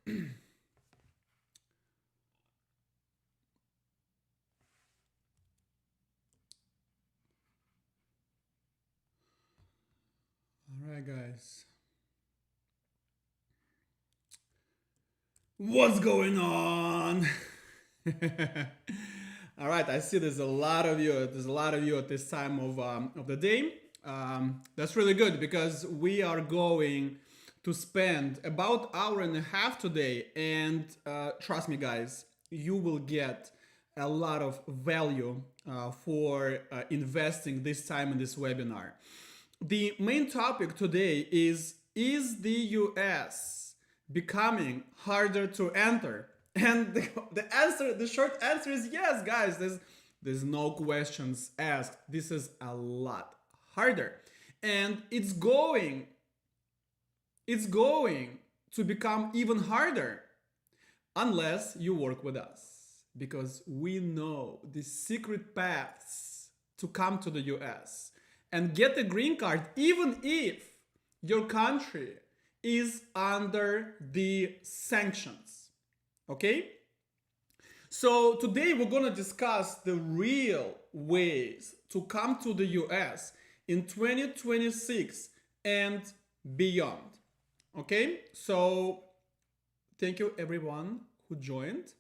All right, guys. What's going on? All right, I see there's a lot of you. There's a lot of you at this time of the day. That's really good because we are going to spend about hour and a half today, and trust me, guys, you will get a lot of value for investing this time in this webinar. The main topic today is the US becoming harder to enter? And the short answer is yes, guys. There's no questions asked. This is a lot harder. And it's going to become even harder unless you work with us, because we know the secret paths to come to the US and get a green card, even if your country is under the sanctions. Okay? So today we're going to discuss the real ways to come to the US in 2026 and beyond. Okay? So thank you everyone who joined.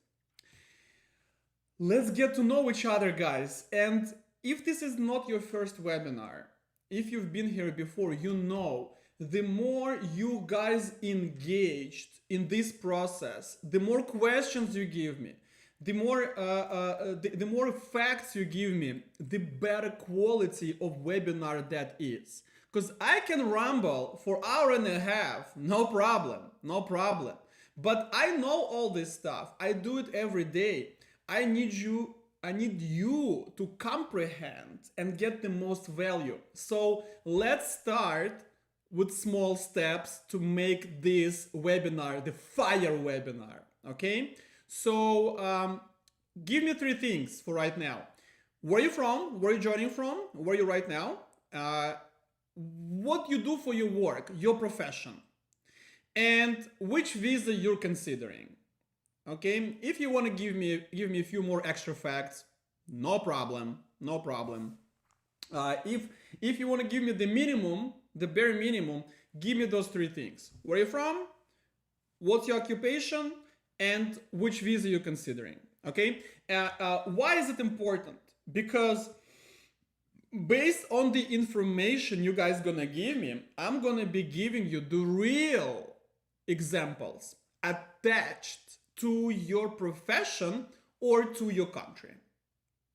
Let's get to know each other, guys. And if this is not your first webinar, if you've been here before, you know the more you guys engaged in this process, the more questions you give me, the more facts you give me, the better quality of webinar that is. Because I can ramble for hour and a half, no problem, no problem. But I know all this stuff. I do it every day. I need you to comprehend and get the most value. So let's start with small steps to make this webinar the fire webinar. Okay? So give me 3 things for right now. Where are you from? Where are you joining from? Where are you right now? What you do for your work, your profession, and which visa you're considering. Okay, if you want to give me a few more extra facts, no problem, no problem. If you want to give me the minimum, the bare minimum, give me those 3 things. Where are you from? What's your occupation? And which visa you're considering. Okay. Why is it important? Because based on the information you guys gonna give me, I'm gonna be giving you the real examples attached to your profession or to your country.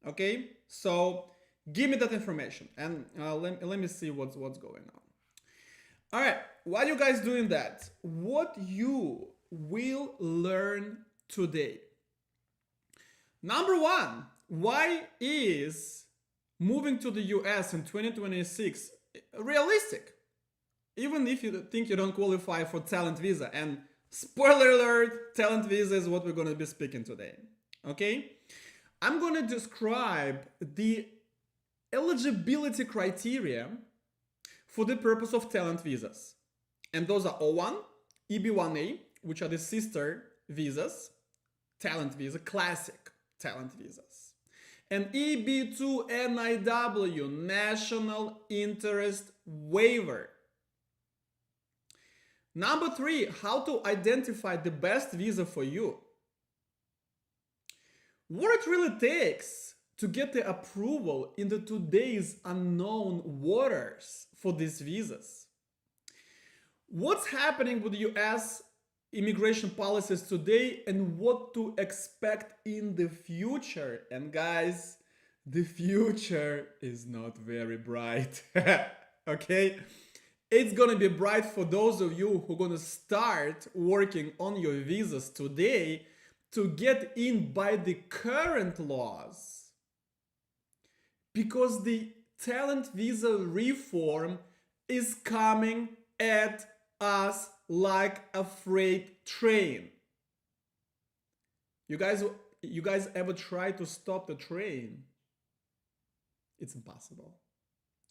Okay, so give me that information, and let me see what's going on. All right, while you guys doing that, what you will learn today. Number 1, why is moving to the US in 2026 realistic? Even if you think you don't qualify for talent visa, and spoiler alert, talent visa is what we're going to be speaking today. Okay? I'm going to describe the eligibility criteria for the purpose of talent visas. And those are O1, EB-1A, which are the sister visas, talent visa, classic talent visas, and EB-2 NIW, National Interest Waiver. Number 3, how to identify the best visa for you. What it really takes to get the approval in the today's unknown waters for these visas. What's happening with the US immigration policies today and what to expect in the future. And guys, the future is not very bright. Okay? It's gonna be bright for those of you who are gonna start working on your visas today to get in by the current laws. Because the talent visa reform is coming at us like a freight train. You guys ever try to stop the train? It's impossible.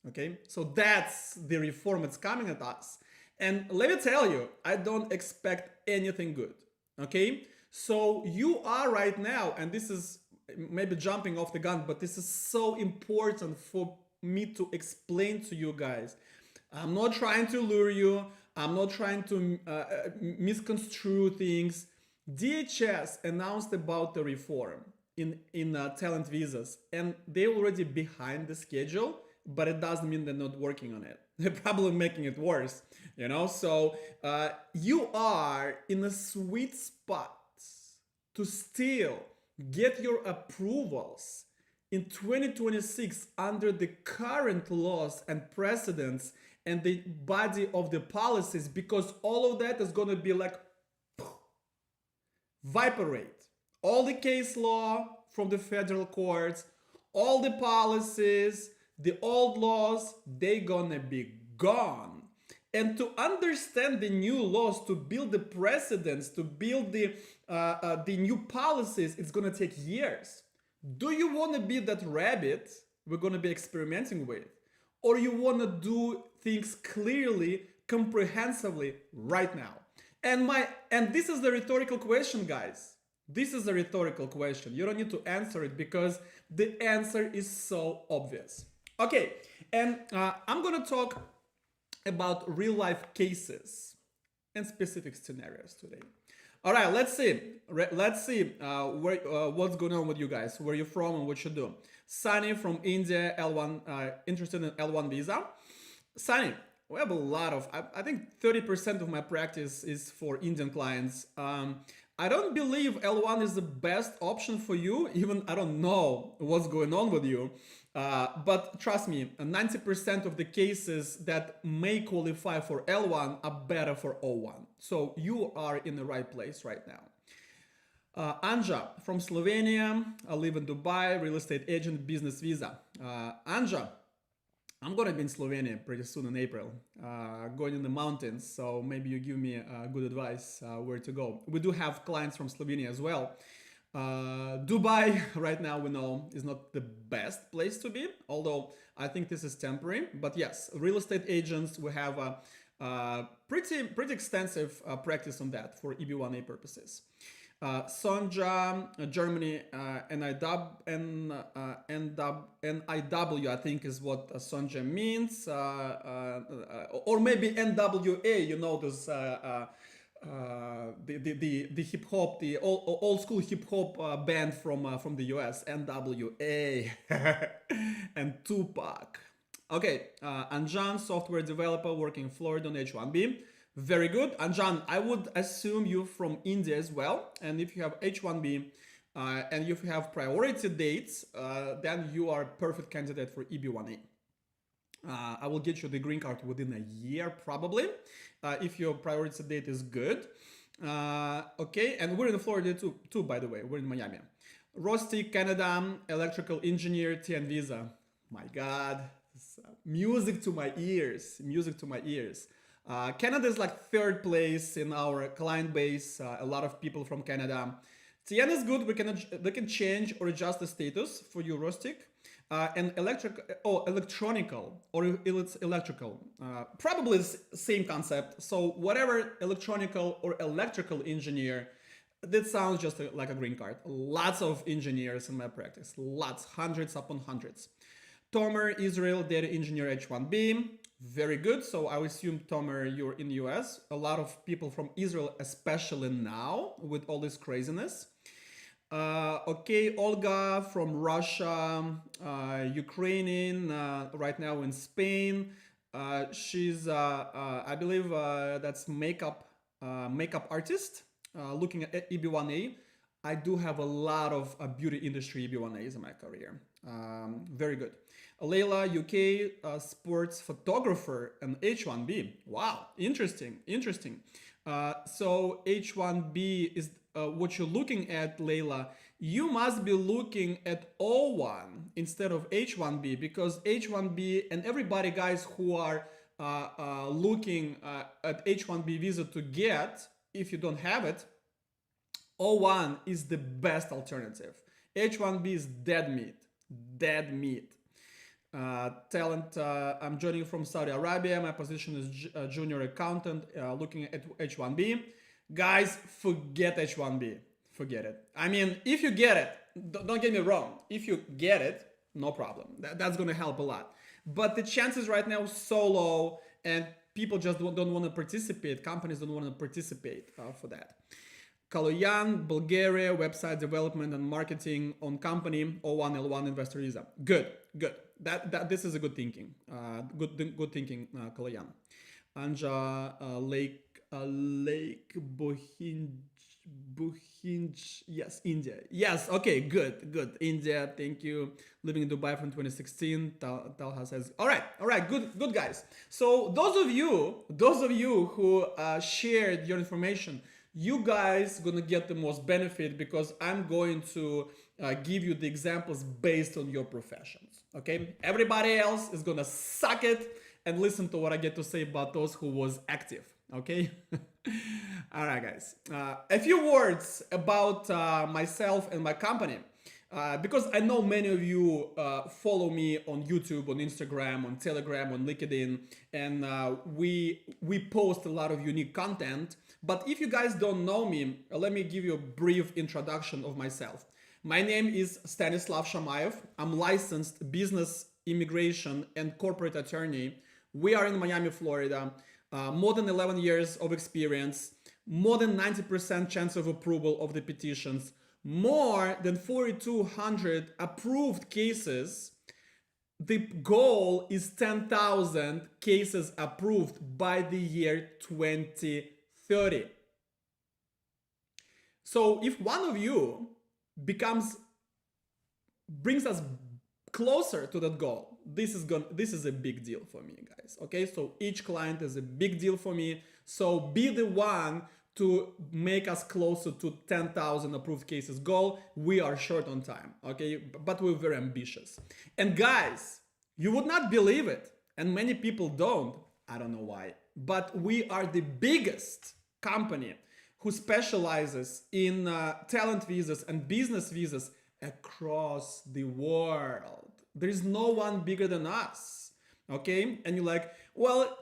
Okay, so that's the reform that's coming at us. And let me tell you, I don't expect anything good. Okay, so you are right now, and this is maybe jumping off the gun, but this is so important for me to explain to you guys. I'm not trying to lure you. I'm not trying to misconstrue things. DHS announced about the reform in talent visas, and they're already behind the schedule, but it doesn't mean they're not working on it. They're probably making it worse, you know. So you are in a sweet spot to still get your approvals in 2026 under the current laws and precedents and the body of the policies, because all of that is going to be like evaporate. All the case law from the federal courts, all the policies, the old laws, they gonna be gone. And to understand the new laws, to build the precedents, to build the new policies, it's gonna take years. Do you want to be that rabbit we're gonna be experimenting with, or you want to do things clearly, comprehensively right now? And this is the rhetorical question, guys. This is a rhetorical question. You don't need to answer it because the answer is so obvious. Okay, and I'm gonna talk about real life cases and specific scenarios today. All right, let's see. What's going on with you guys. Where you from and what you do. Sunny from India, L1, interested in L1 visa. Sunny, we have a lot of, I think 30% of my practice is for Indian clients. I don't believe L1 is the best option for you. Even I don't know what's going on with you. But trust me, 90% of the cases that may qualify for L1 are better for O1. So you are in the right place right now. Anja from Slovenia. I live in Dubai, real estate agent, business visa. Anja, I'm gonna be in Slovenia pretty soon in April, going in the mountains. So maybe you give me good advice where to go. We do have clients from Slovenia as well. Dubai right now we know is not the best place to be, although I think this is temporary. But yes, real estate agents, we have a pretty extensive practice on that for EB-1A purposes. Sonja, Germany, NIW, I think is what Sonja means, or maybe NWA, you know, this the hip hop, the old school hip hop band from the US, NWA, and Tupac. Okay, Anjan, software developer working in Florida on H1B. Very good. Anjan, I would assume you're from India as well. And if you have H1B and if you have priority dates, then you are a perfect candidate for EB-1A. I will get you the green card within a year, probably, if your priority date is good. Okay, and we're in Florida too, by the way. We're in Miami. Rosti, Canada, electrical engineer, TN visa. My God, music to my ears, music to my ears. Canada is like third place in our client base. A lot of people from Canada. TN is good. They can change or adjust the status for you, Rostic. And electronical, or it's electrical. Probably the same concept. So whatever electronical or electrical engineer, that sounds just like a green card. Lots of engineers in my practice. Lots, hundreds upon hundreds. Tomer, Israel, data engineer H1B. Very good. So I assume, Tomer, you're in the US. A lot of people from Israel, especially now with all this craziness. Okay, Olga from Russia, Ukrainian, right now in Spain. She's, I believe, that's makeup artist, looking at EB-1A. I do have a lot of beauty industry EB-1As in my career. Very good. Leila, UK, sports photographer and H1B. Wow, interesting. So H1B is what you're looking at, Leila. You must be looking at O1 instead of H1B, because H1B and everybody, guys, who are looking at H1B visa to get, if you don't have it, O1 is the best alternative. H1B is dead meat. Talent, I'm joining from Saudi Arabia. My position is junior accountant, looking at H1B. Guys, forget H1B. Forget it. I mean, if you get it, don't get me wrong. If you get it, no problem. That's going to help a lot. But the chances right now are so low, and people just don't want to participate. Companies don't want to participate for that. Kaloyan, Bulgaria, website development and marketing on company, O1, L1 investor visa. Good. This is a good thinking. Good thinking, Kaloyan. Anja, Lake Buhinj, yes, India. Yes, okay, good. India, thank you. Living in Dubai from 2016. Talha says, all right, good guys. So those of you who shared your information, you guys gonna get the most benefit because I'm going to give you the examples based on your professions. Okay, everybody else is gonna suck it and listen to what I get to say about those who was active. Okay. All right, guys. A few words about myself and my company. Because I know many of you follow me on YouTube, on Instagram, on Telegram, on LinkedIn, and we post a lot of unique content. But if you guys don't know me, let me give you a brief introduction of myself. My name is Stanislav Shamayev. I'm licensed business, immigration, and corporate attorney. We are in Miami, Florida. More than 11 years of experience, more than 90% chance of approval of the petitions, more than 4,200 approved cases. The goal is 10,000 cases approved by the year 2030. So if one of you brings us closer to that goal, this is a big deal for me, guys. Okay, so each client is a big deal for me. So be the one to make us closer to 10,000 approved cases goal. We are short on time, okay, but we're very ambitious. And guys, you would not believe it, and many people don't. I don't know why, but we are the biggest company who specializes in talent visas and business visas across the world. There is no one bigger than us, okay? And you're like, well,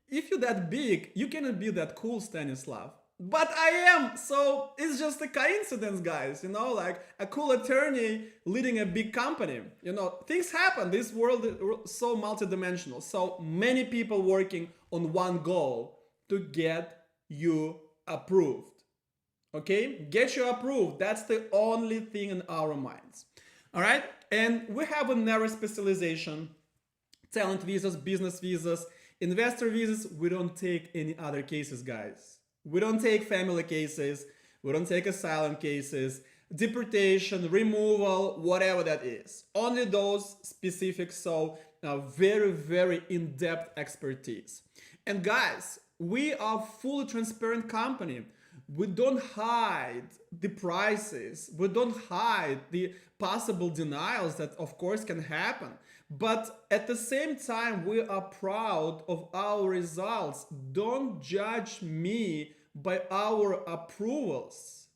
if you're that big, you cannot be that cool, Stanislav. But I am, so it's just a coincidence, guys, you know, like a cool attorney leading a big company. You know, things happen. This world is so multidimensional. So many people working on one goal to get you approved, okay? Get you approved. That's the only thing in our minds. All right, and we have a narrow specialization: talent visas, business visas, investor visas. We don't take any other cases, guys. We don't take family cases. We don't take asylum cases, deportation, removal, whatever that is. Only those specific, so very, very in-depth expertise. And guys, we are fully transparent company. We don't hide the prices. We don't hide the possible denials that of course can happen. But at the same time, we are proud of our results. Don't judge me by our approvals.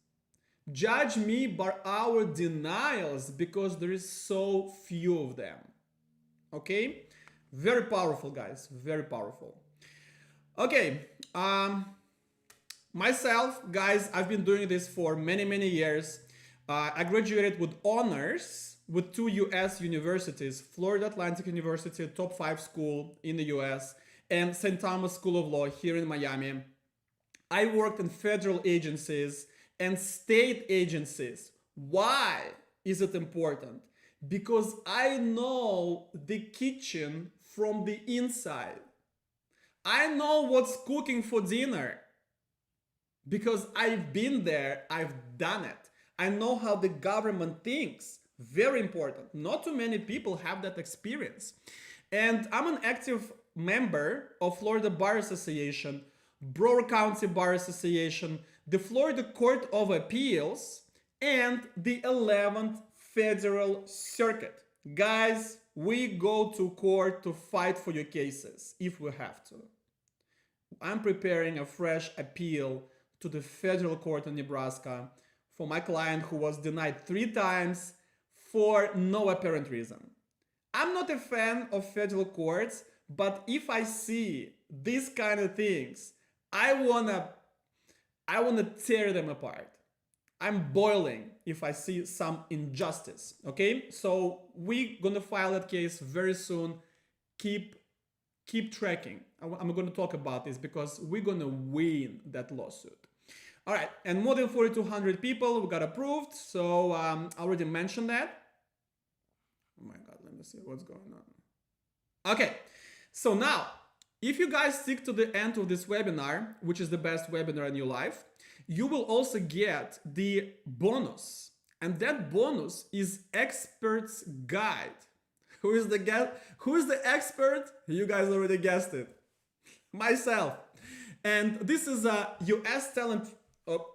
Judge me by our denials because there is so few of them. Okay? Very powerful, guys. Very powerful. Okay. Myself, guys, I've been doing this for many years. I graduated with honors with 2 US universities, Florida Atlantic University, top 5 school in the US, and St. Thomas School of Law here in Miami. I worked in federal agencies and state agencies. Why is it important? Because I know the kitchen from the inside. I know what's cooking for dinner. Because I've been there, I've done it. I know how the government thinks. Very important. Not too many people have that experience. And I'm an active member of Florida Bar Association, Broward County Bar Association, the Florida Court of Appeals, and the 11th Federal Circuit. Guys, we go to court to fight for your cases if we have to. I'm preparing a fresh appeal to the federal court in Nebraska for my client who was denied 3 times for no apparent reason. I'm not a fan of federal courts, but if I see these kind of things, I wanna I want to tear them apart. I'm boiling if I see some injustice. Okay, so we're gonna file that case very soon. Keep tracking. I'm going to talk about this because we're going to win that lawsuit. All right, and more than 4,200 people got approved. So I already mentioned that. Oh my God, let me see what's going on. Okay, so now, if you guys stick to the end of this webinar, which is the best webinar in your life, you will also get the bonus. And that bonus is Expert's Guide. Who is the expert? You guys already guessed it. Myself. And this is a US talent. Oh,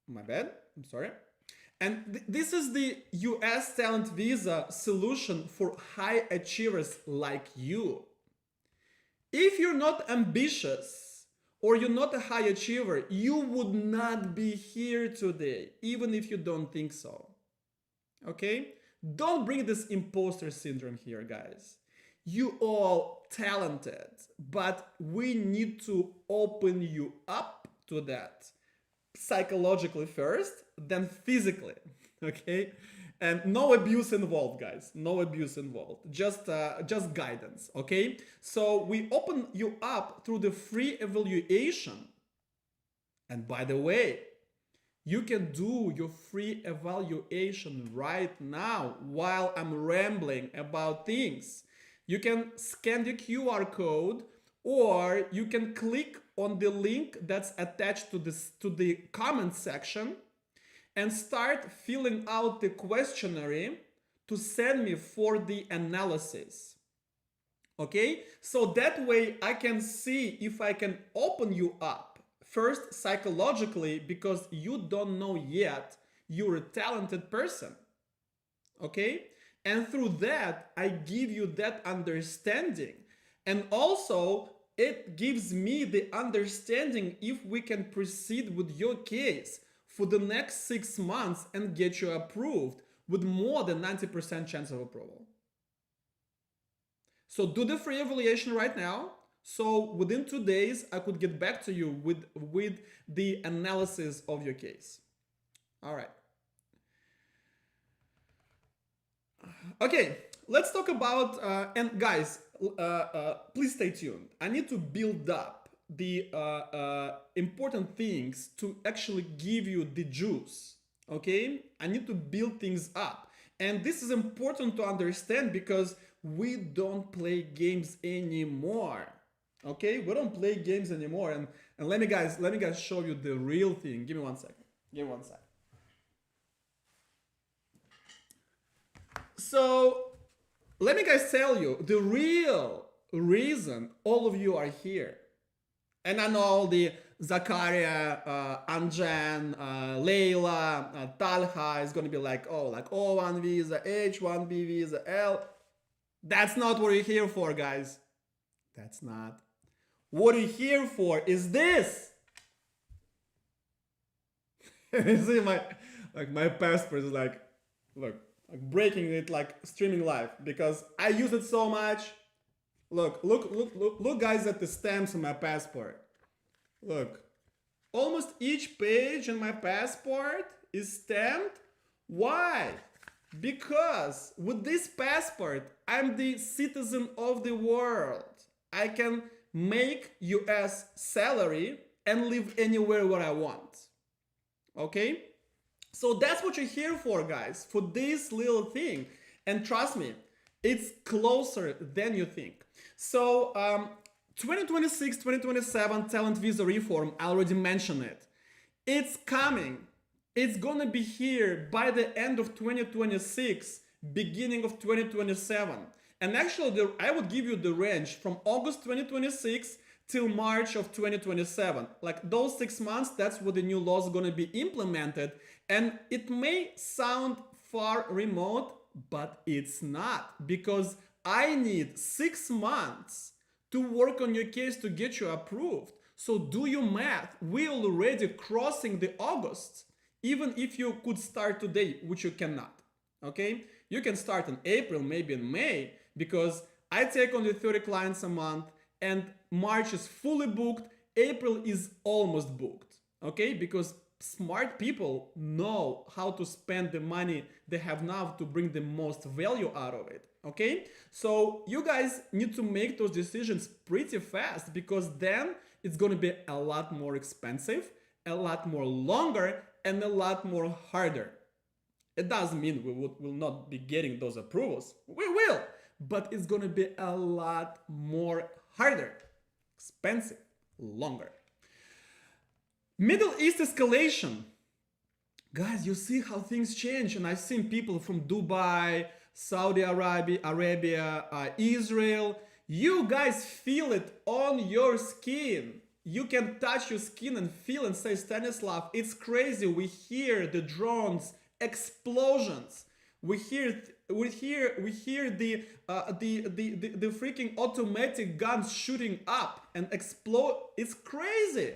my bad. I'm sorry. And this is the US talent visa solution for high achievers like you. If you're not ambitious or you're not a high achiever, you would not be here today, even if you don't think so. Okay? Don't bring this imposter syndrome here, guys. You all talented, but we need to open you up to that psychologically first, then physically, okay? And no abuse involved, guys. No abuse involved. Just guidance, okay? So we open you up through the free evaluation. And by the way, you can do your free evaluation right now while I'm rambling about things. You can scan the QR code or you can click on the link that's attached to the comment section and start filling out the questionnaire to send me for the analysis. Okay? So that way I can see if I can open you up. First, psychologically, because you don't know yet you're a talented person, okay? And through that, I give you that understanding. And also, it gives me the understanding if we can proceed with your case for the next 6 months and get you approved with more than 90% chance of approval. So do the free evaluation right now. So within 2 days, I could get back to you with the analysis of your case. All right. Okay, let's talk about, and guys, please stay tuned. I need to build up the important things to actually give you the juice, okay? I need to build things up. And this is important to understand because we don't play games anymore. Okay, we don't play games anymore, and let me guys show you the real thing. Give me 1 second. Give me 1 second. So let me guys tell you the real reason all of you are here. And I know the Zakaria, Anjan, Leila, Talha is gonna be like, oh, like O1 visa, H1B visa, L. That's not what you're here for, guys. That's not. What you're here for is this. You see my passport is like, look, breaking it, like streaming live because I use it so much. Look guys at the stamps on my passport. Look, almost each page in my passport is stamped. Why? Because with this passport, I'm the citizen of the world. I can make US salary and live anywhere where I want. Okay? So that's what you're here for, guys, for this little thing. And trust me, it's closer than you think. So 2026, 2027 talent visa reform, I already mentioned it. It's coming. It's gonna be here by the end of 2026, beginning of 2027. And actually, I would give you the range from August 2026 till March of 2027. Like those 6 months, that's what the new law is gonna be implemented. And it may sound far remote, but it's not, because I need 6 months to work on your case to get you approved. So do your math. We're already crossing the August, even if you could start today, which you cannot, okay? You can start in April, maybe in May, because I take only 30 clients a month and March is fully booked. April is almost booked, okay? Because smart people know how to spend the money they have now to bring the most value out of it, okay? So you guys need to make those decisions pretty fast, because then it's going to be a lot more expensive, a lot more longer, and a lot more harder. It doesn't mean we will not be getting those approvals. We will, but it's going to be a lot more harder, expensive, longer. Middle East escalation. Guys, you see how things change, and I've seen people from Dubai, Saudi Arabia, Israel. You guys feel it on your skin. You can touch your skin and feel and say, Stanislav, it's crazy. We hear the drones, explosions. We hear the freaking automatic guns shooting up and explode. It's crazy.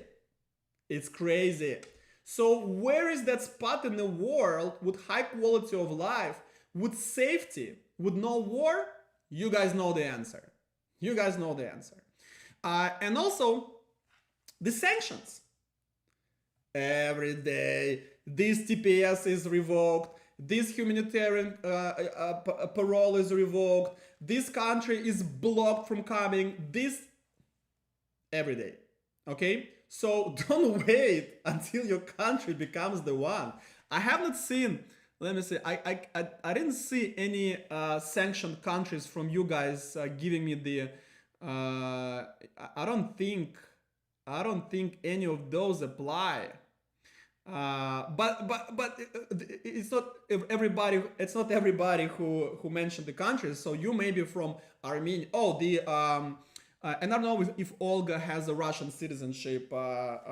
It's crazy. So where is that spot in the world with high quality of life, with safety, with no war? You guys know the answer. You guys know the answer. And also the sanctions. Every day, this TPS is revoked, this humanitarian parole is revoked, this country is blocked from coming, this every day. Okay? So don't wait until your country becomes the one. I have not seen, let me see, I didn't see any sanctioned countries from you guys giving me the, I don't think any of those apply. But it's not everybody. It's not everybody who mentioned the countries. So you may be from Armenia. Oh, and I don't know if Olga has a Russian citizenship.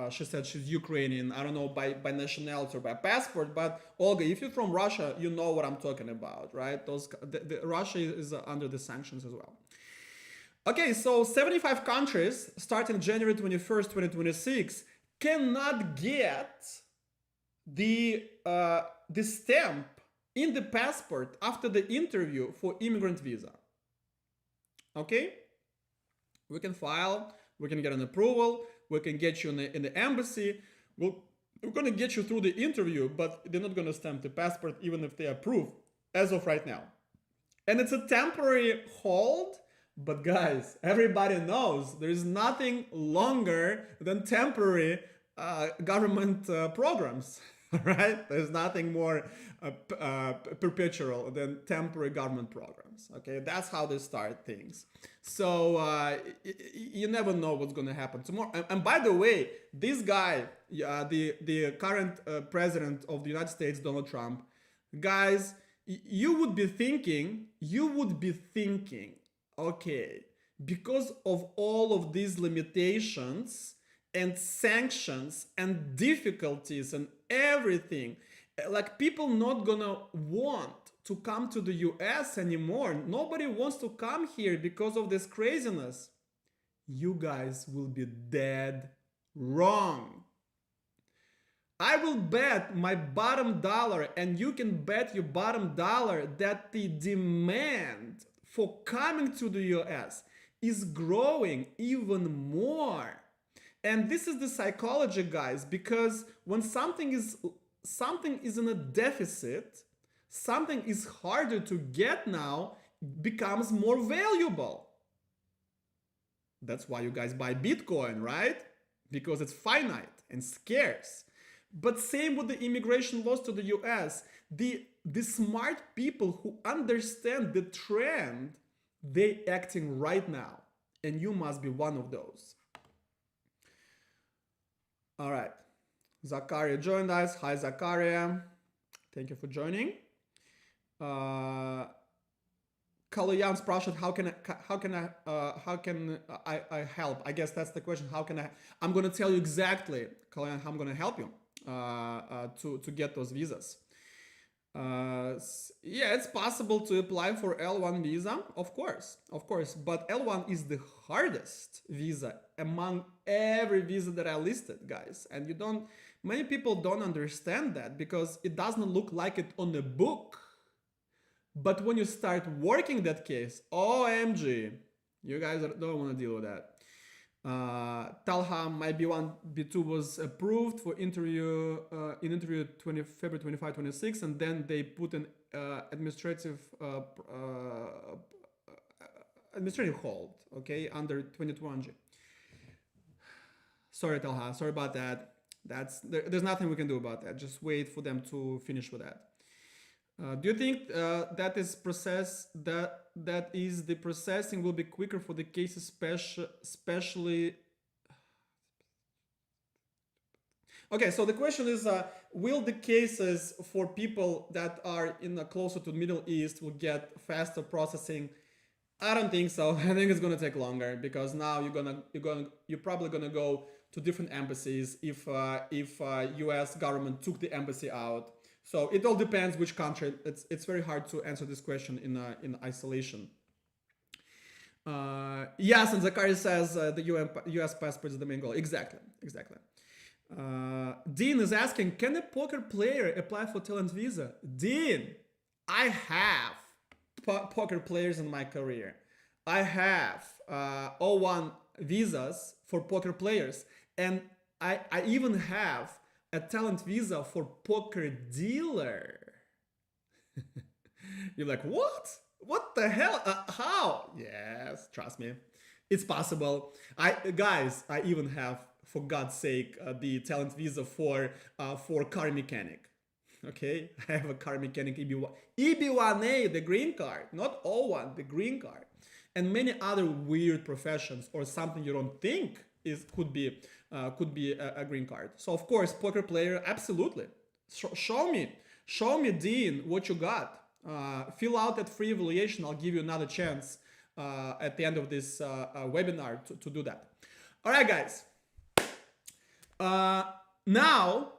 She said she's Ukrainian. I don't know by nationality or by passport. But Olga, if you're from Russia, you know what I'm talking about, right? Russia is under the sanctions as well. Okay, so 75 countries starting January 21st, 2026 cannot get the stamp in the passport after the interview for immigrant visa. Okay? We can file, we can get an approval, we can get you in the embassy. We're going to get you through the interview, but they're not going to stamp the passport even if they approve as of right now. And it's a temporary hold. But guys, everybody knows there is nothing longer than temporary government programs, right? There's nothing more perpetual than temporary government programs, okay? That's how they start things. So you never know what's going to happen tomorrow. And by the way, this guy, the current president of the United States, Donald Trump, guys, you would be thinking, okay, because of all of these limitations and sanctions and difficulties and everything, like people not gonna want to come to the US anymore. Nobody wants to come here because of this craziness. You guys will be dead wrong. I will bet my bottom dollar, and you can bet your bottom dollar, that the demand for coming to the US is growing even more. And this is the psychology, guys, because when something is in a deficit, something is harder to get now, becomes more valuable. That's why you guys buy Bitcoin, right? Because it's finite and scarce. But same with the immigration laws to the US. The smart people who understand the trend, they acting right now. And you must be one of those. All right. Zakaria joined us. Hi, Zakaria. Thank you for joining. Kaloyan spрашивает, how can I help? I guess that's the question. How can I'm going to tell you exactly, Kaloyan, how I'm going to help you to get those visas. Yeah, it's possible to apply for L1 visa, of course, but L1 is the hardest visa among every visa that I listed, guys. And many people don't understand that because it doesn't look like it on the book. But when you start working that case, OMG, you guys don't want to deal with that. Talha, my B1, B2 was approved for interview in interview February 25, 26, and then they put an administrative hold, okay, under 22G. Sorry, Talha, sorry about that. There's nothing we can do about that. Just wait for them to finish with that. Do you think that is the processing will be quicker for the cases, especially? Okay, so the question is, will the cases for people that are closer to the Middle East will get faster processing? I don't think so. I think it's gonna take longer because now you're probably gonna go to different embassies if U.S. government took the embassy out. So it all depends which country. It's very hard to answer this question in isolation. Yes, and Zachary says the U.S. passport is the main goal. Exactly. Dean is asking, can a poker player apply for talent visa? Dean, I have poker players in my career. I have O1 visas for poker players, and I even have a talent visa for poker dealer. You're like, what? What the hell? How? Yes, trust me, it's possible. Guys, I even have, for God's sake, the talent visa for car mechanic. Okay, I have a car mechanic EB-1A, the green card, not O1, the green card, and many other weird professions or something you don't think could be a green card. So of course, poker player, absolutely. Show me, Dean, what you got. Fill out that free evaluation. I'll give you another chance at the end of this webinar to do that. All right, guys. Now,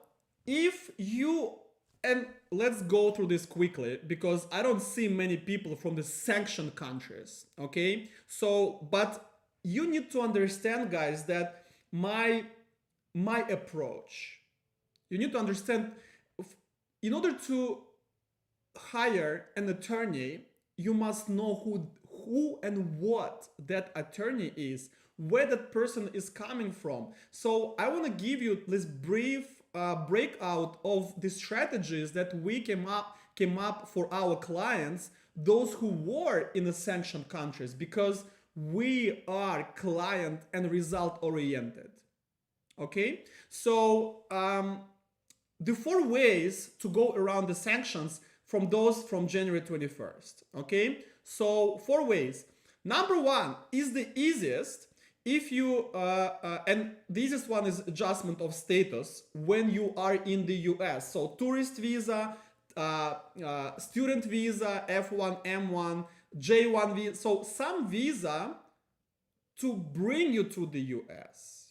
if you, and let's go through this quickly because I don't see many people from the sanctioned countries, okay? So, but you need to understand, guys, that my approach, you need to understand, in order to hire an attorney, you must know who and what that attorney is, where that person is coming from. So I want to give you this brief breakout of the strategies that we came up for our clients, those who were in the sanctioned countries, because we are client and result oriented. Okay, so the 4 ways to go around the sanctions from January 21st. Okay, so 4 ways. Number 1 is the easiest. If you and the easiest one is adjustment of status when you are in the US. So tourist visa, student visa, F1, M1, J1 visa. So some visa to bring you to the US.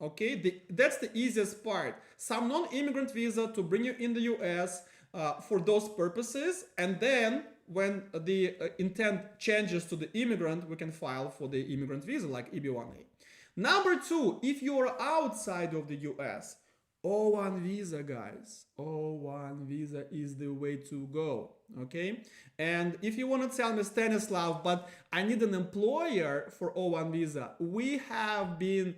Okay, that's the easiest part. Some non-immigrant visa to bring you in the US for those purposes, and then when the intent changes to the immigrant, we can file for the immigrant visa like EB-1A. Number 2, if you are outside of the US, O1 visa, guys. O1 visa is the way to go, okay? And if you want to tell me, Stanislav, but I need an employer for O1 visa, we have been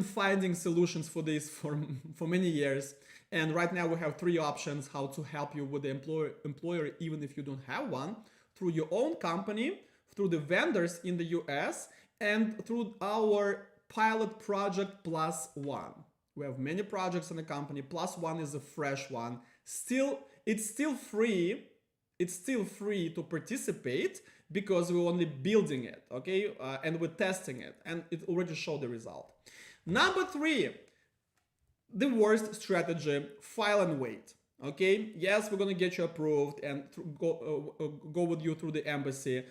finding solutions for this for many years. And right now we have 3 options how to help you with the employer even if you don't have one, through your own company, through the vendors in the US, and through our pilot project plus one. We have many projects in the company. Plus one is a fresh one. It's still free. It's still free to participate because we're only building it, okay? And we're testing it, and it already showed the result. Number 3, the worst strategy, file and wait. Okay, yes, we're gonna get you approved and go with you through the embassy,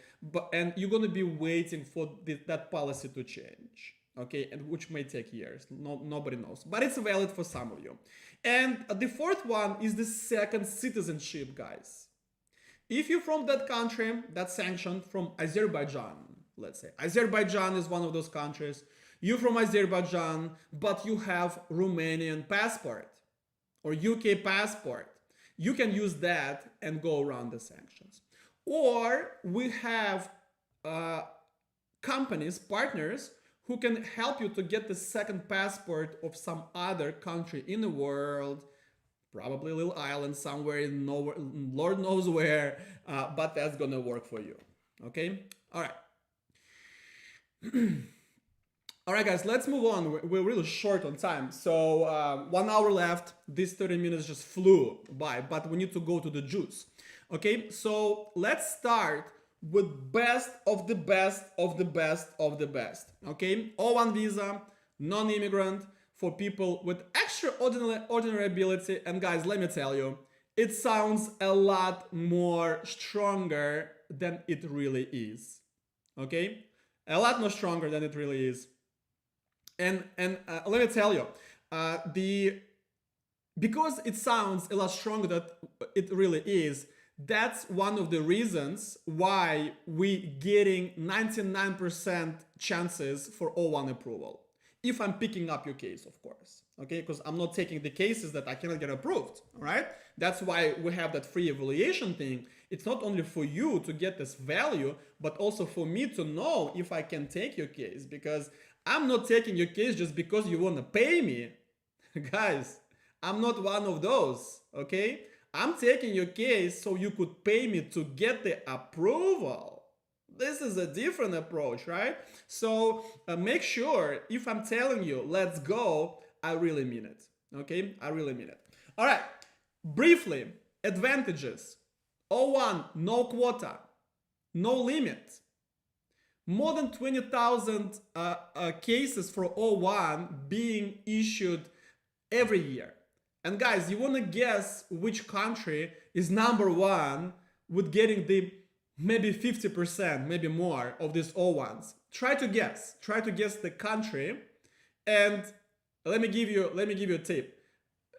and you're gonna be waiting for that policy to change. Okay, and which may take years. Nobody knows, but it's valid for some of you. And the 4th one is the second citizenship, guys. If you're from that country that's sanctioned, from Azerbaijan, let's say Azerbaijan is one of those countries. You're from Azerbaijan, but you have Romanian passport or UK passport. You can use that and go around the sanctions. Or we have companies, partners, who can help you to get the second passport of some other country in the world, probably a little island somewhere in nowhere, Lord knows where, but that's gonna work for you. Okay, all right. All right, guys, let's move on. We're really short on time. So 1 hour left. These 30 minutes just flew by, but we need to go to the juice. Okay, so let's start with best of the best of the best of the best. Okay, O1 visa, non-immigrant, for people with extraordinary ability. And guys, let me tell you, it sounds a lot more stronger than it really is. Okay, a lot more stronger than it really is. And let me tell you, because it sounds a lot stronger than it really is, that's one of the reasons why we getting 99% chances for O1 approval. If I'm picking up your case, of course, okay, because I'm not taking the cases that I cannot get approved, all right? That's why we have that free evaluation thing. It's not only for you to get this value, but also for me to know if I can take your case, because I'm not taking your case just because you want to pay me. Guys, I'm not one of those, okay? I'm taking your case so you could pay me to get the approval. This is a different approach, right? So make sure if I'm telling you, let's go, I really mean it, okay? I really mean it. All right, briefly, advantages. O1, no quota, no limit. More than 20,000 cases for O1 being issued every year. And guys, you want to guess which country is number one with getting the maybe 50%, maybe more of these O1s. Try to guess the country, and let me give you a tip.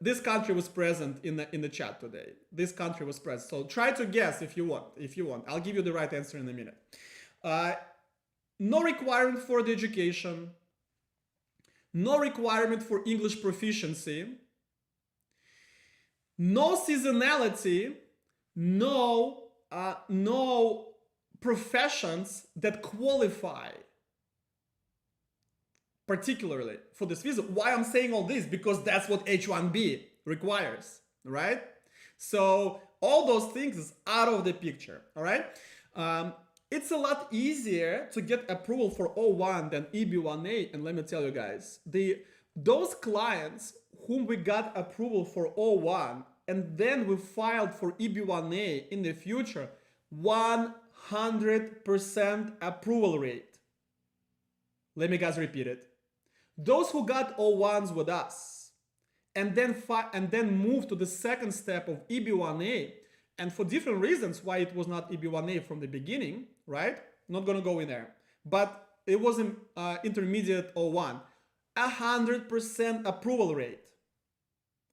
This country was present in the chat today. This country was present. So try to guess if you want. I'll give you the right answer in a minute. No requirement for the education. No requirement for English proficiency. No seasonality. No professions that qualify particularly for this visa. Why I'm saying all this? Because that's what H1B requires, right? So all those things is out of the picture, all right? It's a lot easier to get approval for O1 than EB-1A, and let me tell you guys, those clients whom we got approval for O1 and then we filed for EB-1A in the future, 100% approval rate. Let me guys repeat it. Those who got O1s with us and then moved to the second step of EB-1A, and for different reasons why it was not EB-1A from the beginning, right? Not gonna go in there, but it was an intermediate O1. 100% approval rate.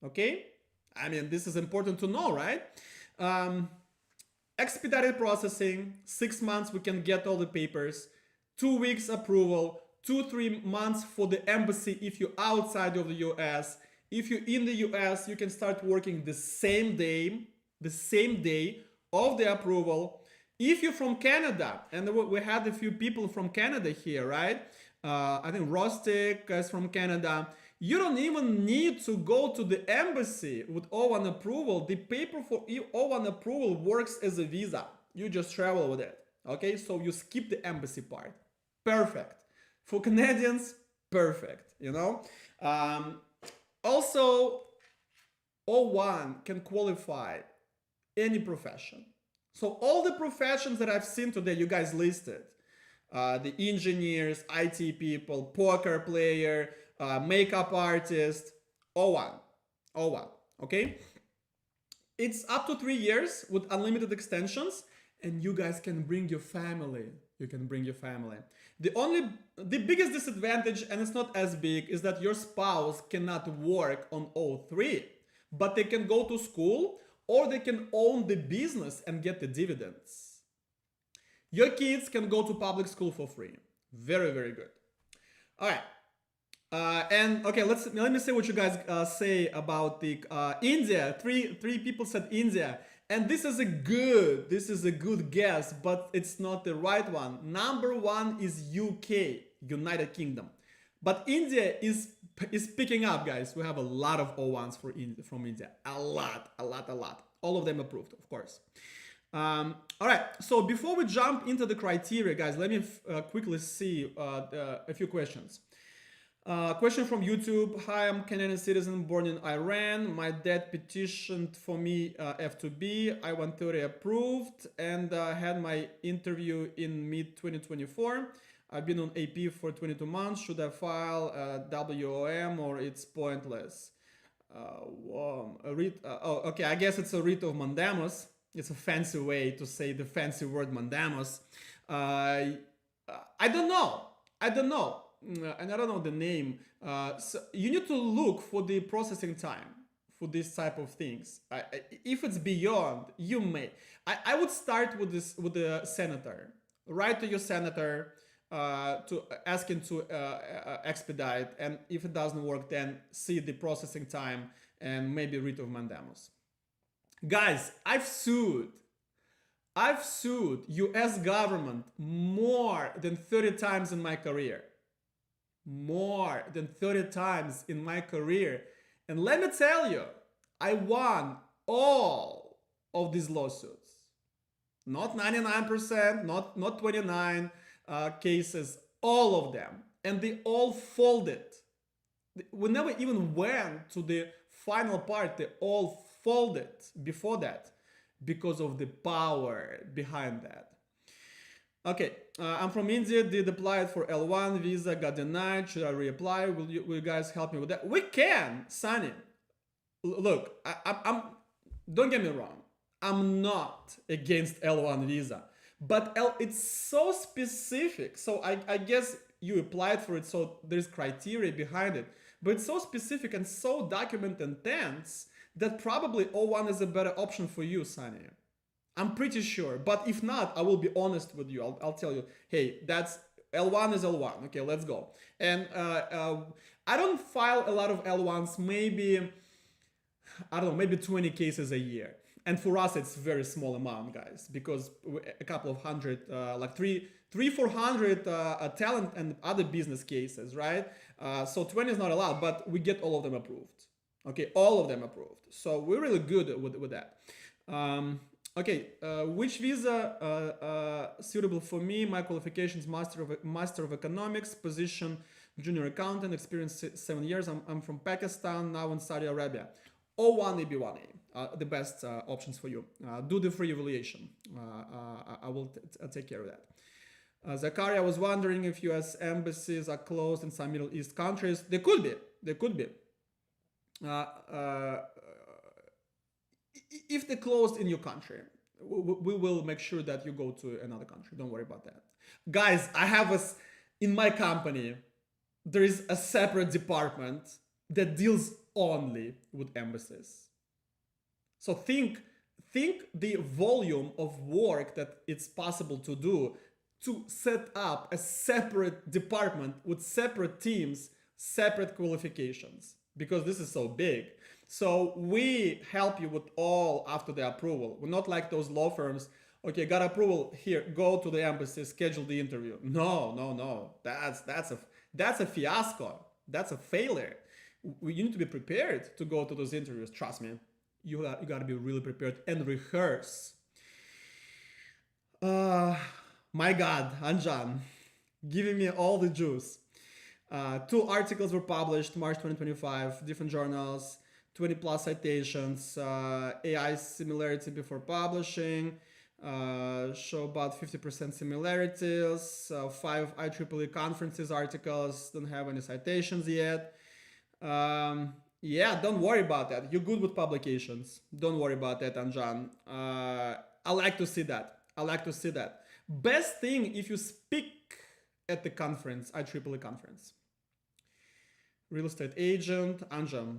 Okay? I mean, this is important to know, right? Expedited processing, 6 months we can get all the papers, 2 weeks approval, 2-3 months for the embassy if you're outside of the US. If you're in the US, you can start working the same day of the approval. If you're from Canada, and we had a few people from Canada here, right? I think Rostic is from Canada. You don't even need to go to the embassy with O1 approval. The paper for O1 approval works as a visa. You just travel with it, okay? So you skip the embassy part. Perfect. For Canadians, perfect, you know? Also, O1 can qualify any profession. So all the professions that I've seen today, you guys listed, the engineers, IT people, poker player, makeup artist, O1, okay? It's up to 3 years with unlimited extensions, and you guys can bring your family. You can bring your family. The biggest disadvantage, and it's not as big, is that your spouse cannot work on O3, but they can go to school or they can own the business and get the dividends. Your kids can go to public school for free. Very, very good. All right. And okay, let me say what you guys say about the India. Three people said India. And this is a good guess, but it's not the right one. Number one is UK, United Kingdom. But India is picking up, guys. We have a lot of O1s from India. A lot. All of them approved, of course. All right, so before we jump into the criteria, guys, let me quickly see a few questions. Question from YouTube. Hi, I'm Canadian citizen born in Iran. My dad petitioned for me F2B. I-130 approved and had my interview in mid-2024. I've been on AP for 22 months. Should I file WOM or it's pointless? Okay, I guess it's a writ of mandamus. It's a fancy way to say the fancy word mandamus. I don't know. And I don't know the name. So you need to look for the processing time for this type of things. If it's beyond, you may. I would start with the senator. Write to your senator to ask him to expedite, and if it doesn't work, then see the processing time and maybe writ of mandamus. Guys, I've sued US government more than 30 times in my career. More than 30 times in my career. And let me tell you, I won all of these lawsuits. Not 99%, not 29 cases, all of them. And they all folded. We never even went to the final part. They all folded before that because of the power behind that. Okay, I'm from India, did apply for L1 visa, got denied. Should I reapply? Will you guys help me with that? We can, Sunny. Look, I'm don't get me wrong. I'm not against L1 visa, but it's so specific. So I guess you applied for it, so there's criteria behind it. But it's so specific and so document intense that probably O1 is a better option for you, Sunny. I'm pretty sure. But if not, I will be honest with you. I'll tell you, hey, that's L1 is L1. Okay, let's go. And I don't file a lot of L1s, maybe, I don't know, maybe 20 cases a year. And for us, it's very small amount, guys, because a couple of hundred, like 400 talent and other business cases, right? So 20 is not allowed, but we get all of them approved. Okay, all of them approved. So we're really good with that. Okay, which visa suitable for me? My qualifications: Master of Economics, position junior accountant, experience 7 years. I'm from Pakistan, now in Saudi Arabia. O1 EB-1A, the best options for you. Do the free evaluation. I will take care of that. Zakaria, I was wondering if US embassies are closed in some Middle East countries. They could be. If they're closed in your country, we will make sure that you go to another country. Don't worry about that. Guys, I have in my company, there is a separate department that deals only with embassies. So think the volume of work that it's possible to do to set up a separate department with separate teams, separate qualifications, because this is so big. So we help you with all after the approval. We're not like those law firms. Okay, got approval, here, go to the embassy, schedule the interview. No. That's a fiasco. That's a failure. You need to be prepared to go to those interviews. Trust me, you got to be really prepared and rehearse. My God, Anjan, giving me all the juice. 2 articles were published March 2025, different journals, 20 plus citations, AI similarity before publishing, show about 50% similarities, 5 IEEE conferences articles, don't have any citations yet. Yeah, don't worry about that. You're good with publications. Don't worry about that, Anjan. I like to see that. Best thing if you speak at the conference, IEEE conference. Real estate agent, Anjan.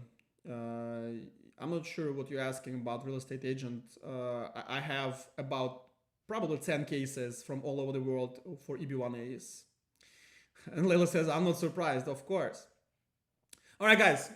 I'm not sure what you're asking about real estate agent. I have about probably 10 cases from all over the world for EB-1As. And Leila says, I'm not surprised, of course. All right, guys.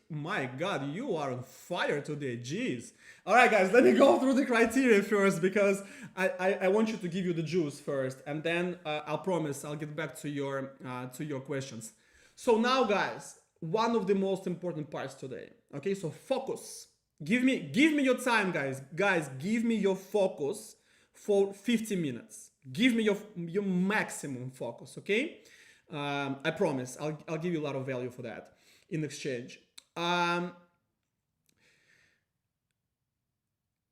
my God, you are on fire today. Jeez. All right, guys, let me go through the criteria first because I want you to give you the juice first, and then I'll promise I'll get back to your questions. So now, guys, one of the most important parts today. Okay, so focus. Give me your time, guys. Guys, give me your focus for 50 minutes. Give me your maximum focus. Okay, I promise I'll give you a lot of value for that in exchange.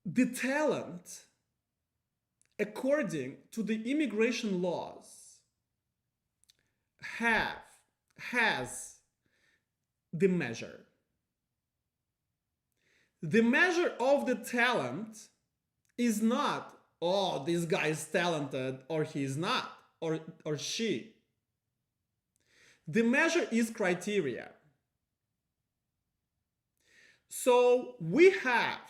The talent, according to the immigration laws, has the measure. The measure of the talent is not, oh, this guy is talented or he's not, or she. The measure is criteria. So we have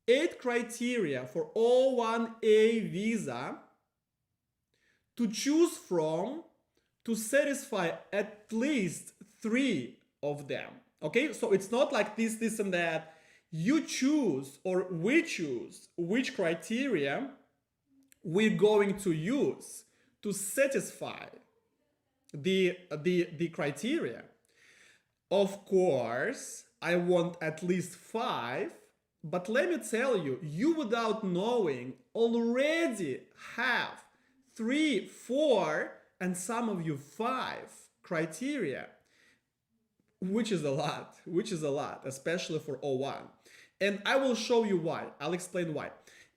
8 criteria for O1A visa to choose from to satisfy at least 3 of them. Okay, so it's not like this and that. You choose, or we choose, which criteria we're going to use to satisfy the criteria. Of course, I want at least 5, but let me tell you, you without knowing already have 3, 4, and some of you 5 criteria, which is a lot, especially for O1. And I will show you why. I'll explain why.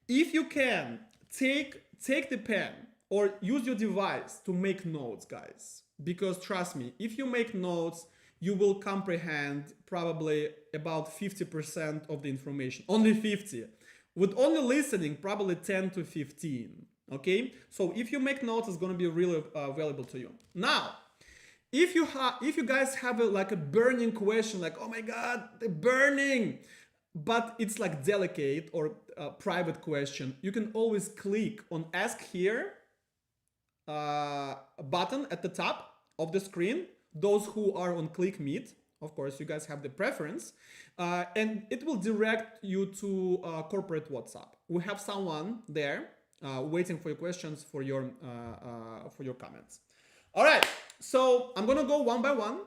If you can, take the pen or use your device to make notes, guys. Because trust me, if you make notes, you will comprehend probably about 50% of the information. Only 50. With only listening, probably 10 to 15. Okay? So if you make notes, it's going to be really valuable to you. Now, if you guys have a burning question, like, oh my God, the burning, but it's like delicate or private question, you can always click on Ask Here button at the top of the screen. Those who are on Click Meet, of course, you guys have the preference, and it will direct you to corporate WhatsApp. We have someone there waiting for your questions, for your comments. All right, so I'm gonna go one by one,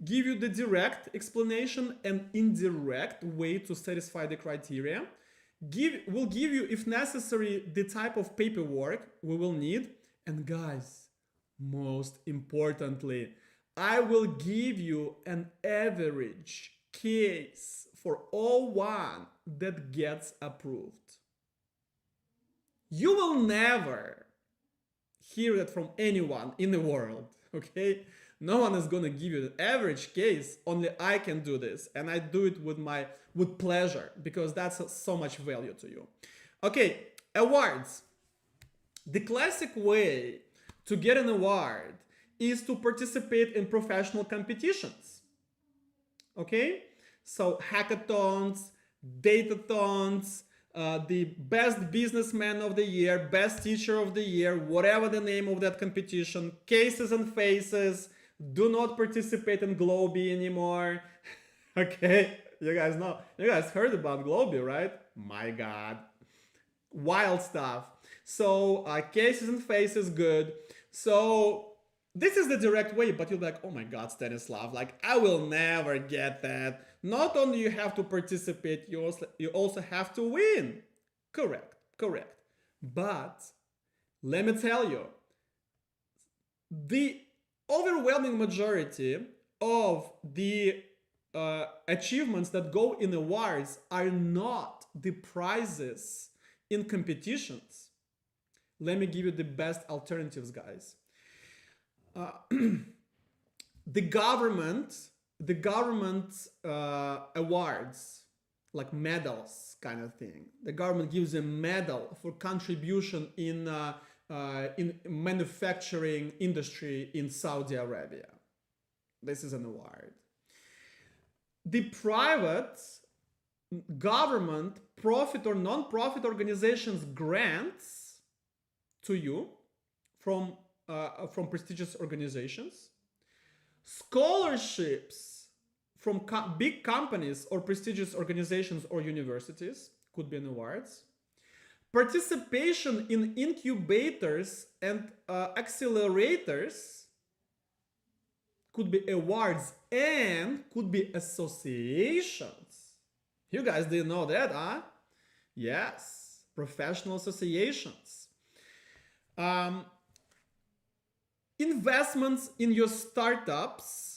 give you the direct explanation and indirect way to satisfy the criteria. We'll give you, if necessary, the type of paperwork we will need. And guys, most importantly, I will give you an average case for O1 that gets approved. You will never hear that from anyone in the world, okay? No one is gonna give you the average case. Only I can do this, and I do it with pleasure because that's so much value to you. Okay, awards. The classic way to get an award is to participate in professional competitions. Okay, so hackathons, datathons, the best businessman of the year, best teacher of the year, whatever the name of that competition, cases and faces. Do not participate in Globy anymore. Okay, you guys know, you guys heard about Globy, right? My God, wild stuff. So cases and faces, good. So this is the direct way, but you're like, oh my God, Stanislav, like I will never get that. Not only you have to participate, you also have to win. Correct. But let me tell you, the overwhelming majority of the achievements that go in awards are not the prizes in competitions. Let me give you the best alternatives, guys. The government awards, like medals kind of thing. The government gives a medal for contribution in manufacturing industry in Saudi Arabia. This is an award. The private government, profit or non-profit organizations grants to you from prestigious organizations, scholarships from big companies or prestigious organizations or universities, could be an awards. Participation in incubators and accelerators could be awards and could be associations. You guys didn't know that, huh? Yes, professional associations. Investments in your startups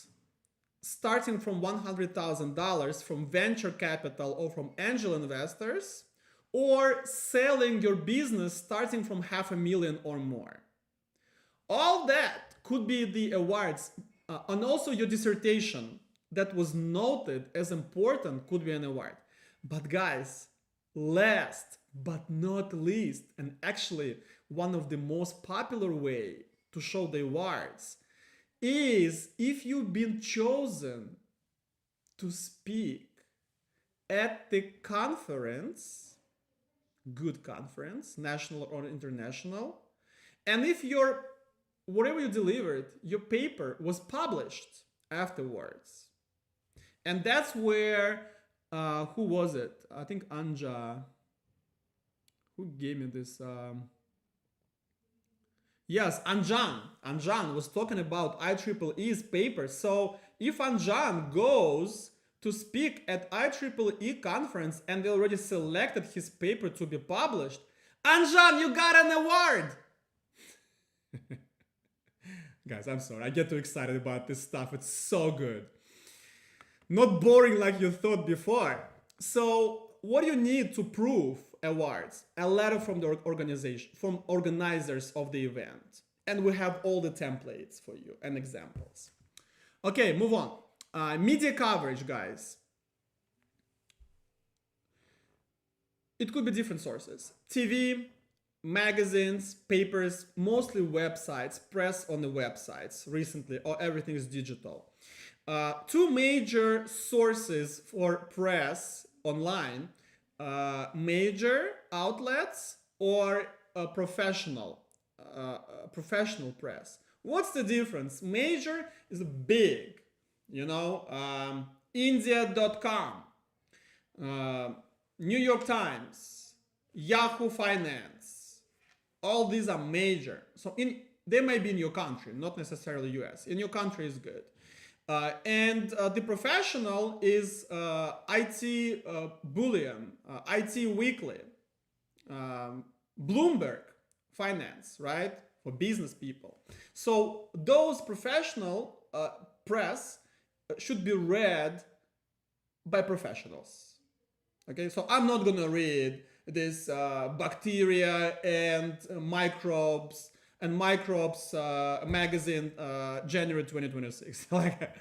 starting from $100,000 from venture capital or from angel investors, or selling your business starting from $500,000 or more. All that could be the awards, and also your dissertation that was noted as important could be an award. But guys, last but not least, and actually one of the most popular way to show the awards is if you've been chosen to speak at the conference, good conference, national or international, and if whatever you delivered, your paper was published afterwards. And that's where, who was it? I think Anja, who gave me this? Yes, Anjan was talking about IEEE's paper. So if Anjan goes to speak at IEEE conference and they already selected his paper to be published, Anjan, you got an award! Guys, I'm sorry, I get too excited about this stuff. It's so good. Not boring like you thought before. So what do you need to prove awards? A letter from the organization, from organizers of the event. And we have all the templates for you and examples. Okay, move on. Media coverage, guys. It could be different sources. TV, magazines, papers, mostly websites, press on the websites recently, or everything is digital. Two major sources for press online, major outlets or professional press. What's the difference? Major is big, you know, India.com, New York Times, Yahoo Finance. All these are major. So they may be in your country, not necessarily US. In your country is good. And the professional is IT Bullion, IT Weekly, Bloomberg Finance, right? For business people. So those professional press should be read by professionals. Okay, so I'm not gonna read this bacteria and microbes magazine, January 2026. Like,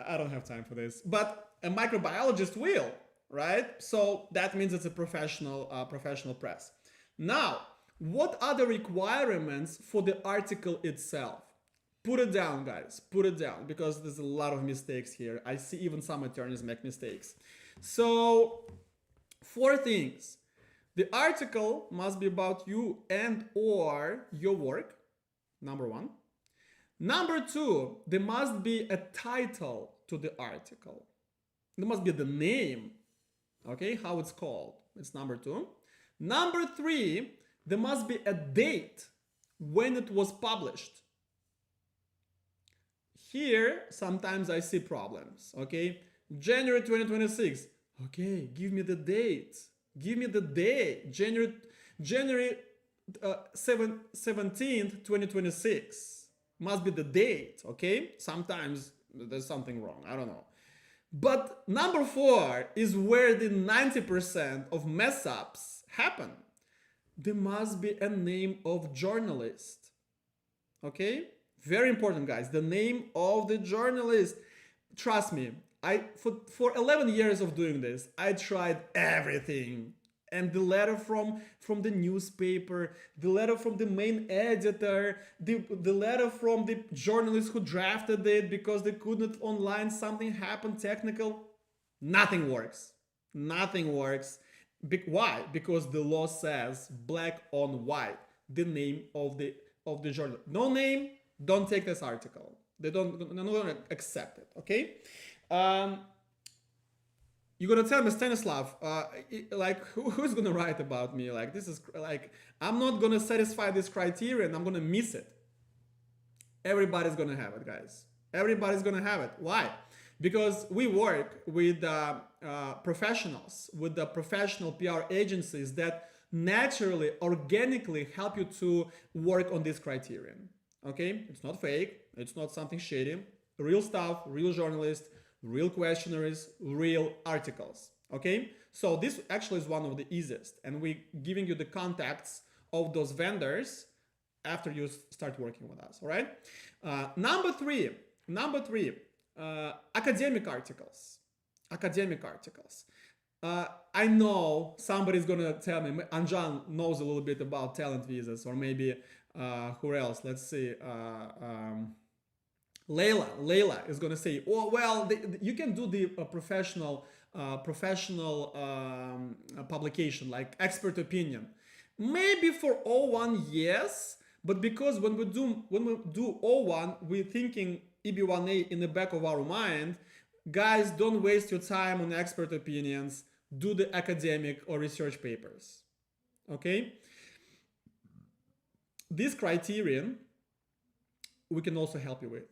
I don't have time for this, but a microbiologist will, right? So that means it's a professional press. Now, what are the requirements for the article itself? Put it down, guys, put it down, because there's a lot of mistakes here. I see even some attorneys make mistakes. So 4 things. The article must be about you and or your work, number 1. Number 2, there must be a title to the article. There must be the name, okay, how it's called. It's number 2. Number 3, there must be a date when it was published. Here, sometimes I see problems, okay? January 2026, okay, give me the date. Give me the day, January 17th, 2026. Must be the date, okay? Sometimes there's something wrong, I don't know. But number 4 is where the 90% of mess ups happen. There must be a name of journalist, okay? Very important, guys, the name of the journalist. Trust me, for 11 years of doing this, I tried everything. And the letter from the newspaper, the letter from the main editor, the letter from the journalist who drafted it because they couldn't online, something happened technical. Nothing works. Nothing works. Why? Because the law says black on white, the name of the journal. No name, don't take this article. They're not going to accept it, okay? Um, you're gonna tell me, Stanislav, like who's gonna write about me? Like this is like I'm not gonna satisfy this criteria and I'm gonna miss it. Everybody's gonna have it, guys. Everybody's gonna have it. Why? Because we work with professionals, with the professional PR agencies that naturally, organically help you to work on this criterion. Okay, it's not fake. It's not something shady. Real stuff, real journalists, real questionnaires, real articles. Okay, so this actually is one of the easiest, and we're giving you the contacts of those vendors after you start working with us. All right. Number three, academic articles. Academic articles. I know somebody's gonna tell me, Anjan knows a little bit about talent visas, or maybe who else? Let's see. Layla is gonna say, oh well, you can do the professional publication like expert opinion. Maybe for O1, yes, but because when we do O1, we're thinking EB-1A in the back of our mind. Guys, don't waste your time on expert opinions. Do the academic or research papers. Okay? This criterion we can also help you with.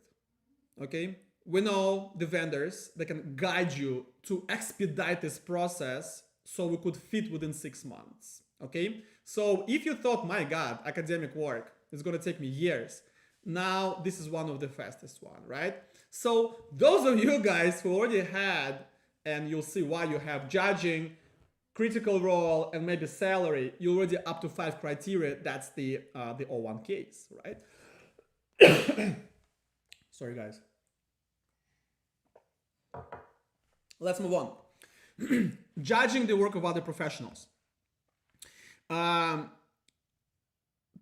Okay? We know the vendors that can guide you to expedite this process so we could fit within 6 months. Okay? So if you thought, my God, academic work is going to take me years, now this is one of the fastest one, right? So those of you guys who already had, and you'll see why you have judging, critical role, and maybe salary, you're already up to 5 criteria. That's the O1 case, right? Sorry, guys. Let's move on. Judging the work of other professionals.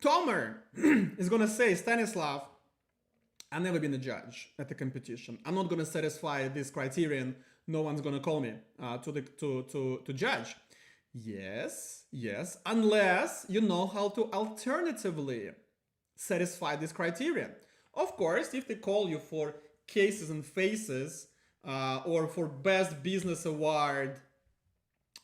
Tomer is going to say, Stanislav, I've never been a judge at the competition. I'm not going to satisfy this criterion. No one's going to call me to judge. Yes, unless you know how to alternatively satisfy this criterion. Of course, if they call you for cases and faces or for best business award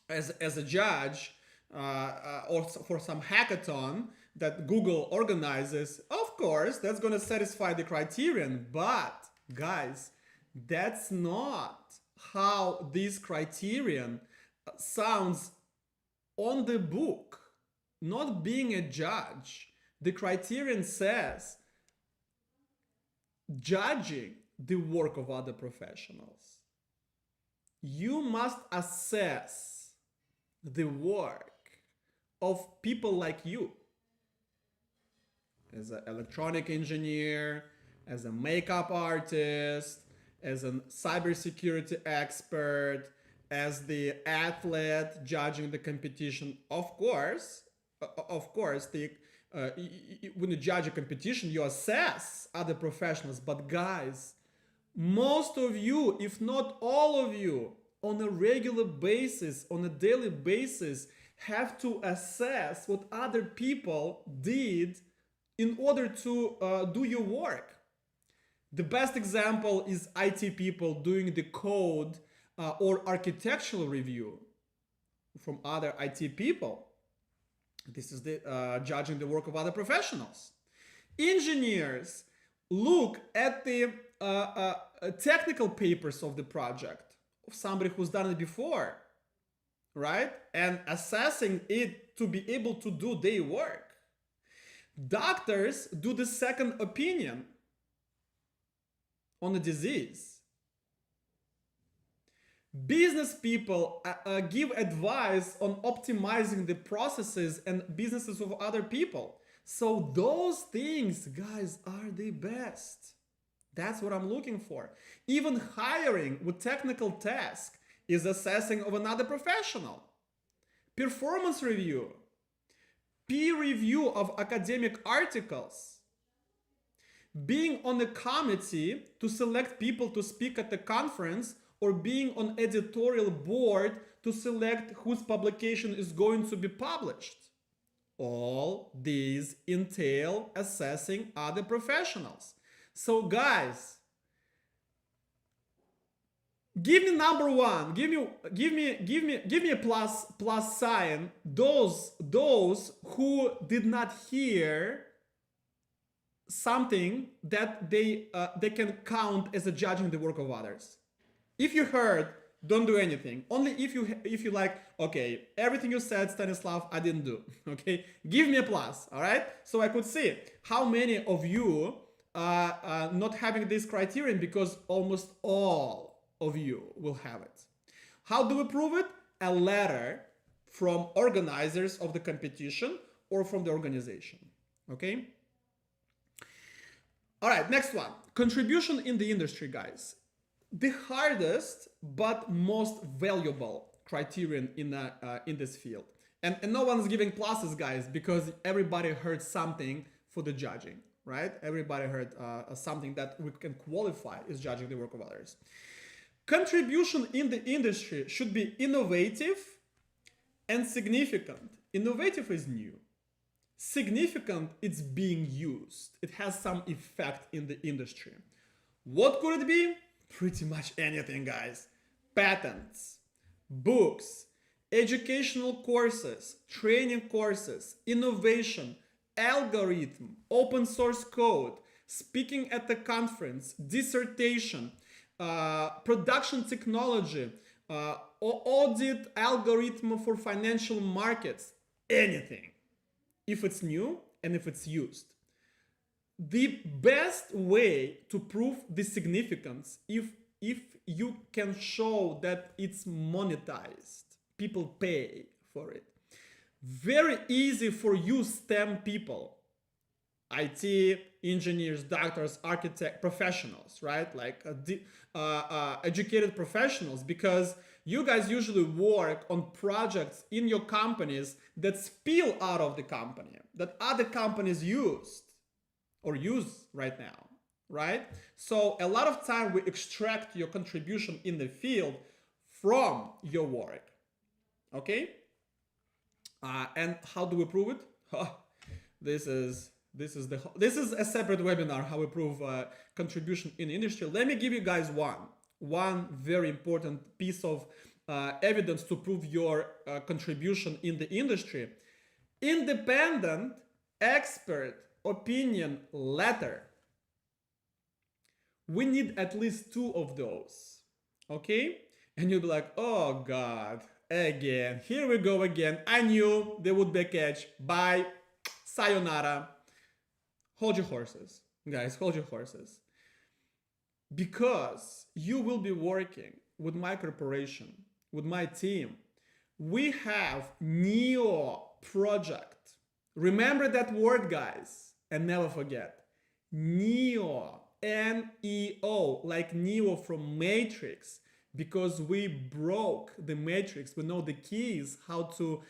as a judge or for some hackathon that Google organizes, of course, that's going to satisfy the criterion. But guys, that's not how this criterion sounds on the book. Not being a judge. The criterion says judging the work of other professionals. You must assess the work of people like you. As an electronic engineer, as a makeup artist, as a cybersecurity expert, as the athlete judging the competition. Of course, when you judge a competition, you assess other professionals. But guys, most of you, if not all of you, on a regular basis, on a daily basis, have to assess what other people did in order to do your work. The best example is IT people doing the code or architectural review from other IT people. This is the judging the work of other professionals. Engineers look at the technical papers of the project of somebody who's done it before, right? And assessing it to be able to do their work. Doctors do the second opinion on a disease. Business people give advice on optimizing the processes and businesses of other people. So those things, guys, are the best. That's what I'm looking for. Even hiring with technical task is assessing of another professional. Performance review, peer review of academic articles, being on a committee to select people to speak at the conference, or being on editorial board to select whose publication is going to be published. All these entail assessing other professionals. So guys, Give me number one. Give me a plus sign. Those who did not hear something that they can count as a judging the work of others. If you heard, don't do anything. Only if you like, okay, everything you said, Stanislav, I didn't do. Okay, give me a plus. All right, so I could see how many of you are not having this criterion, because almost all of you will have it. How do we prove it? A letter from organizers of the competition or from the organization. Okay. All right, next one. Contribution in the industry, guys. The hardest but most valuable criterion in this field. And no one's giving pluses, guys, because everybody heard something for the judging, right? Everybody heard something that we can qualify as judging the work of others. Contribution in the industry should be innovative and significant. Innovative is new. Significant, it's being used. It has some effect in the industry. What could it be? Pretty much anything, guys. Patents, books, educational courses, training courses, innovation, algorithm, open source code, speaking at the conference, dissertation, production technology, audit algorithm for financial markets, anything. If it's new and if it's used. The best way to prove the significance, if you can show that it's monetized, people pay for it. Very easy for you STEM people, IT, engineers, doctors, architects, professionals, right? Like educated professionals, because you guys usually work on projects in your companies that spill out of the company, that other companies use right now, right? So a lot of time we extract your contribution in the field from your work, okay? And how do we prove it? This is a separate webinar, how we prove contribution in industry. Let me give you guys one very important piece of evidence to prove your contribution in the industry. Independent expert opinion letter. We need at least 2 of those, okay? And you'll be like, oh God, again, here we go again. I knew there would be a catch. Bye, sayonara. Hold your horses, guys, hold your horses. Because you will be working with my corporation, with my team. We have NEO project. Remember that word, guys, and never forget. NEO, N-E-O, like Neo from Matrix, because we broke the Matrix. We know the keys, how to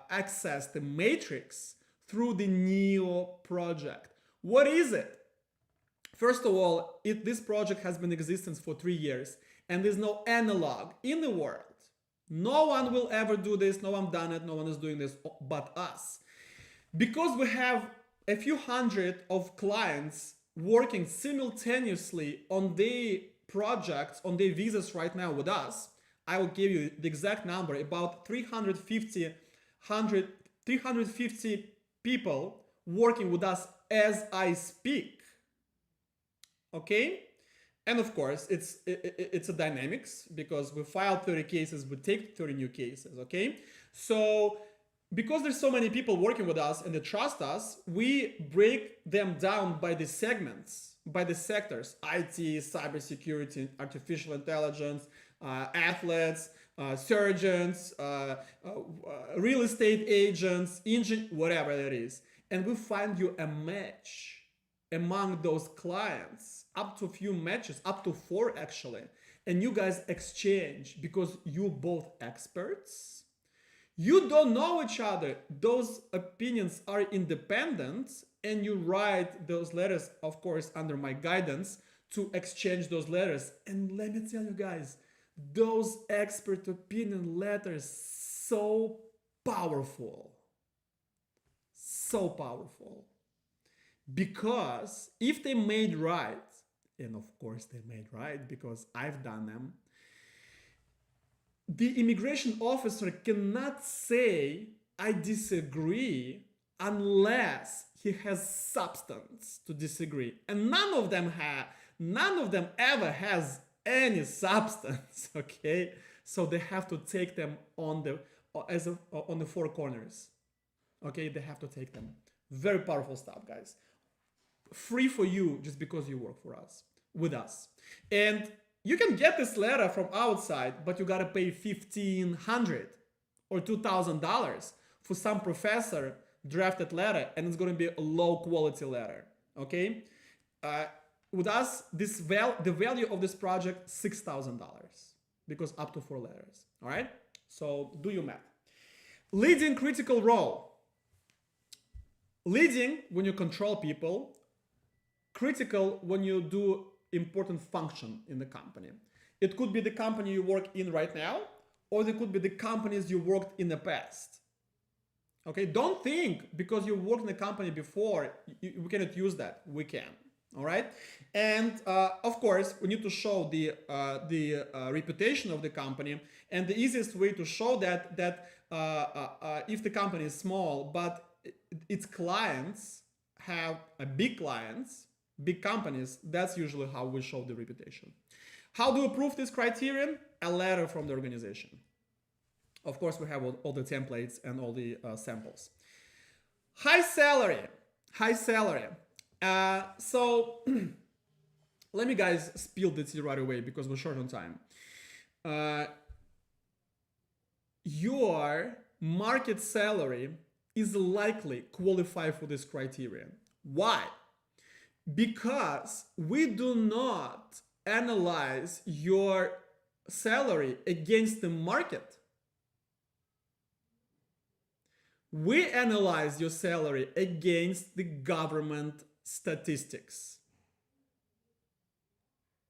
access the Matrix through the NEO project. What is it? First of all, this project has been in existence for 3 years, and there's no analog in the world. No one will ever do this. No one done it. No one is doing this but us. Because we have a few hundred of clients working simultaneously on their projects, on their visas right now with us, I will give you the exact number, about 350 people working with us as I speak. Okay? And of course, it's a dynamics, because we filed 30 cases, we take 30 new cases, okay? So because there's so many people working with us and they trust us, we break them down by the segments, by the sectors: IT, cybersecurity, artificial intelligence, athletes, surgeons, real estate agents, whatever it is. And we find you a match among those clients, up to a few matches, up to 4 actually. And you guys exchange, because you're both experts. You don't know each other. Those opinions are independent, and you write those letters, of course, under my guidance, to exchange those letters. And let me tell you guys, those expert opinion letters, so powerful. So powerful. Because if they made right, and of course they made right because I've done them. The immigration officer cannot say, I disagree, unless he has substance to disagree. And none of them ever has any substance, okay? So they have to take them on the four corners. Okay, they have to take them. Very powerful stuff, guys. Free for you just because you work for us, with us. And you can get this letter from outside, but you gotta pay $1,500 or $2,000 for some professor drafted letter, and it's gonna be a low quality letter. Okay, with us, the value of this project $6,000 because up to 4 letters. All right, so do your math. Leading critical role. Leading when you control people. Critical when you do important function in the company. It could be the company you work in right now, or it could be the companies you worked in the past. Okay, don't think because you worked in a company before, we cannot use that. We can. All right, and of course we need to show the reputation of the company, and the easiest way to show that if the company is small but its clients have big clients, big companies, that's usually how we show the reputation. How do we prove this criterion? A letter from the organization. Of course, we have all the templates and all the samples. High salary. So let me guys spill the tea right away because we're short on time. Your market salary is likely qualify for this criterion. Why? Because we do not analyze your salary against the market. We analyze your salary against the government statistics.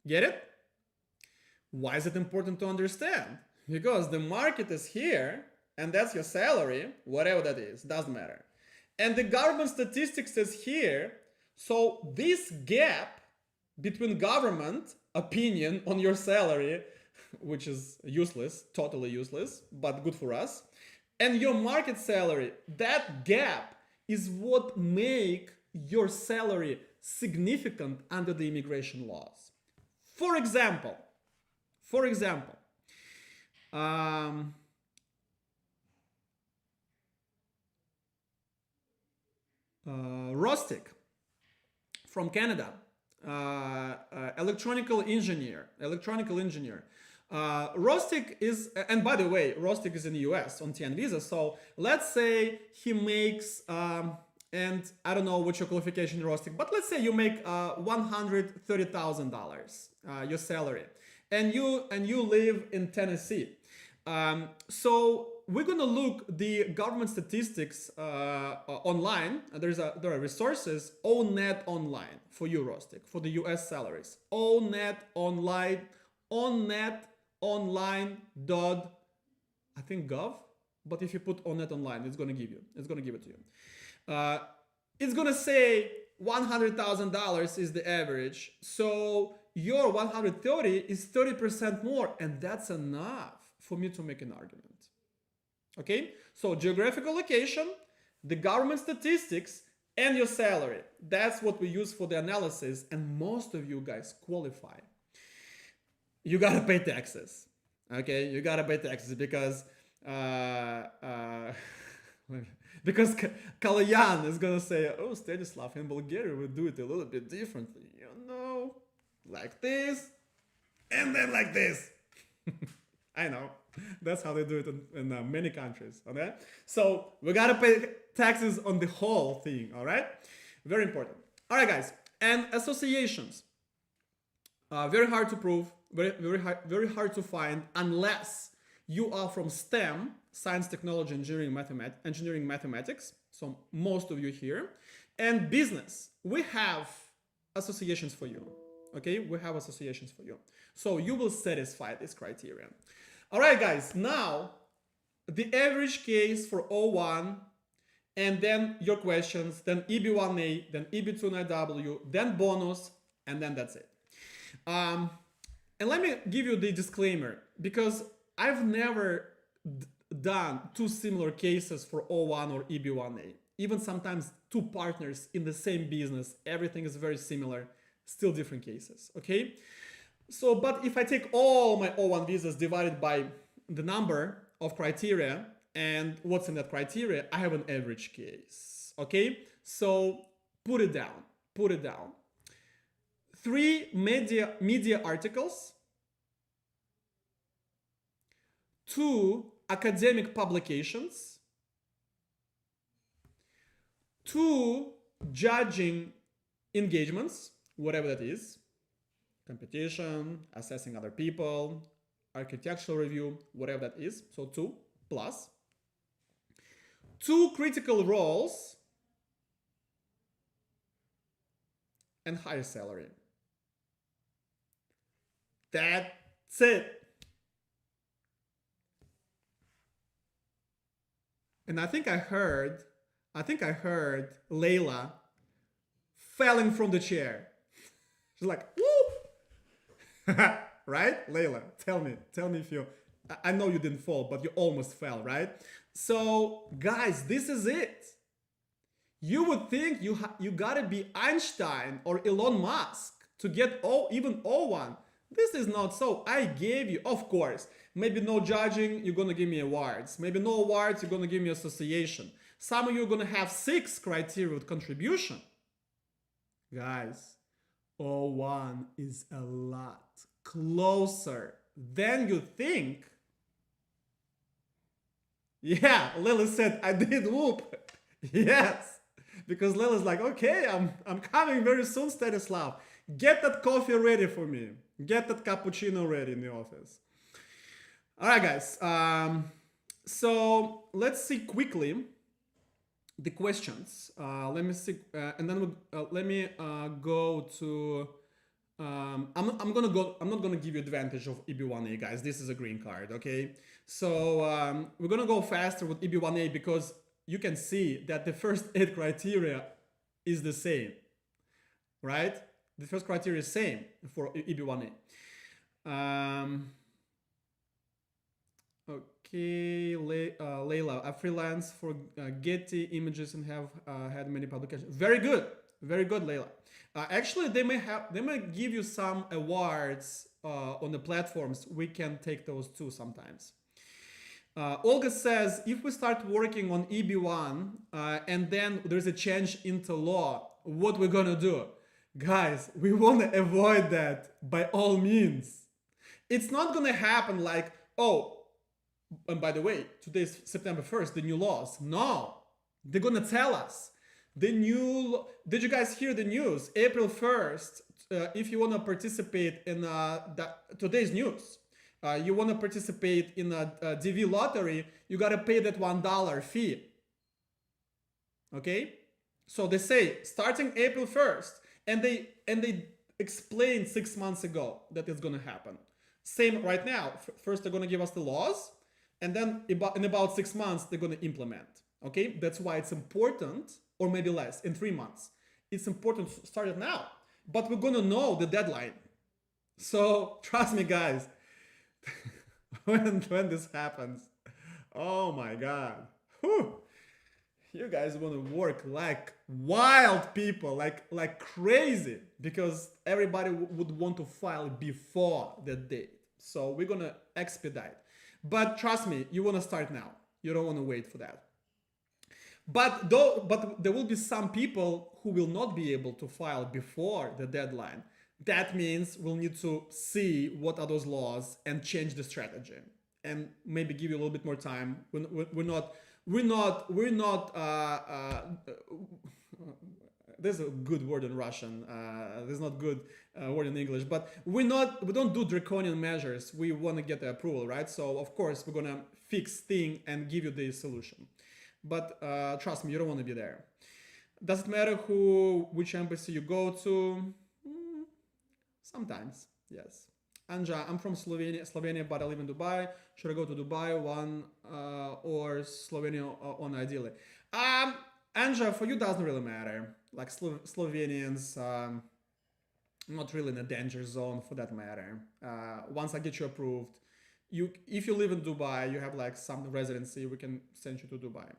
Get it? Why is it important to understand? Because the market is here, and that's your salary, whatever that is, doesn't matter. And the government statistics is here, so this gap between government opinion on your salary, which is useless, totally useless, but good for us, and your market salary, that gap is what make your salary significant under the immigration laws. For example, Rostic from Canada, electronical engineer. Rostic is, and by the way, Rostic is in the US on TN visa. So let's say he makes, and I don't know what your qualification in Rostic, but let's say you make $130,000 your salary, and you live in Tennessee. So we're gonna look the government statistics online. There are resources, ONET online for you, Rostic, for the US salaries. ONET online, .gov, but if you put ONET online, it's gonna give it to you. It's gonna say $100,000 is the average, so your 130 is 30% more, and that's enough for me to make an argument. Okay, so geographical location, the government statistics, and your salary. That's what we use for the analysis, and most of you guys qualify. You gotta pay taxes. Okay, you gotta pay taxes because Kalayan is gonna say, oh, Stanislav, in Bulgaria we do it a little bit differently, you know, like this and then like this. I know, that's how they do it in many countries. Okay, so we gotta pay taxes on the whole thing. All right, very important. All right, guys, and associations, very hard to prove, very hard to find unless you are from STEM, science, technology, engineering, mathematics. So most of you here, and business. We have associations for you. Okay, we have associations for you. So you will satisfy this criterion. All right, guys, now the average case for O1, and then your questions, then EB-1A, then EB-2 NIW, then bonus, and then that's it. And let me give you the disclaimer, because I've never done two similar cases for O1 or EB1A. Even sometimes two partners in the same business, everything is very similar, still different cases, okay? So, but if I take all my O1 visas divided by the number of criteria and what's in that criteria, I have an average case, okay? So put it down, put it down. 3 media articles, 2 academic publications, 2 judging engagements, whatever that is, competition, assessing other people, architectural review, whatever that is, so 2 plus, 2 critical roles, and higher salary. That's it. And I think I heard Layla falling from the chair. She's like, woo! Right? Layla, tell me if you, I know you didn't fall, but you almost fell, right? So guys, this is it. You would think you gotta be Einstein or Elon Musk to get even O1. This is not so. I gave you, of course, maybe no judging, you're gonna give me awards. Maybe no awards, you're gonna give me association. Some of you are gonna have 6 criteria with contribution. Guys, O1 is a lot closer than you think. Yeah, Lily said, I did whoop. Yes, because Lily's like, okay, I'm coming very soon, Stanislav. Get that coffee ready for me. Get that cappuccino ready in the office. All right, guys. So let's see quickly the questions. Let me see, and then let me go to. I'm not gonna give you advantage of EB1A, guys. This is a green card, okay? So we're gonna go faster with EB1A because you can see that the first 8 criteria is the same, right? The first criteria is same for EB1A. Okay, Layla, I freelance for Getty Images and have had many publications. Very good, Layla. Actually, they might give you some awards on the platforms. We can take those too sometimes. Olga says, if we start working on EB1 and then there's a change into law, what we're gonna do? Guys, we want to avoid that by all means. It's not gonna happen like, oh, and by the way, today's September 1st, the new laws. No, they're gonna tell us. The new, did you guys hear the news? April 1st, if you wanna participate in today's news, you wanna participate in a DV lottery, you gotta pay that $1 fee. Okay? So they say, starting April 1st, and they explained 6 months ago that it's gonna happen. Same right now. First they're gonna give us the laws, and then in about 6 months they're gonna implement. Okay, that's why it's important, or maybe less, in 3 months. It's important to start it now, but we're gonna know the deadline. So trust me, guys, when this happens, oh my God, whew. You guys want to work like wild people, like crazy, because everybody would want to file before the date. So we're gonna expedite. But trust me, you want to start now. You don't want to wait for that. But there will be some people who will not be able to file before the deadline. That means we'll need to see what are those laws and change the strategy, and maybe give you a little bit more time. We're not there's a good word in Russian, there's not good word in English, but we don't do draconian measures. We want to get the approval, right? So of course we're gonna fix thing and give you the solution, but trust me, you don't want to be there. Does it matter which embassy you go to? Sometimes, yes. Anja, I'm from Slovenia, but I live in Dubai. Should I go to Dubai or Slovenia on ideally? Anja, for you doesn't really matter. Like Slovenians, not really in a danger zone for that matter. Once I get you approved, if you live in Dubai, you have like some residency, we can send you to Dubai.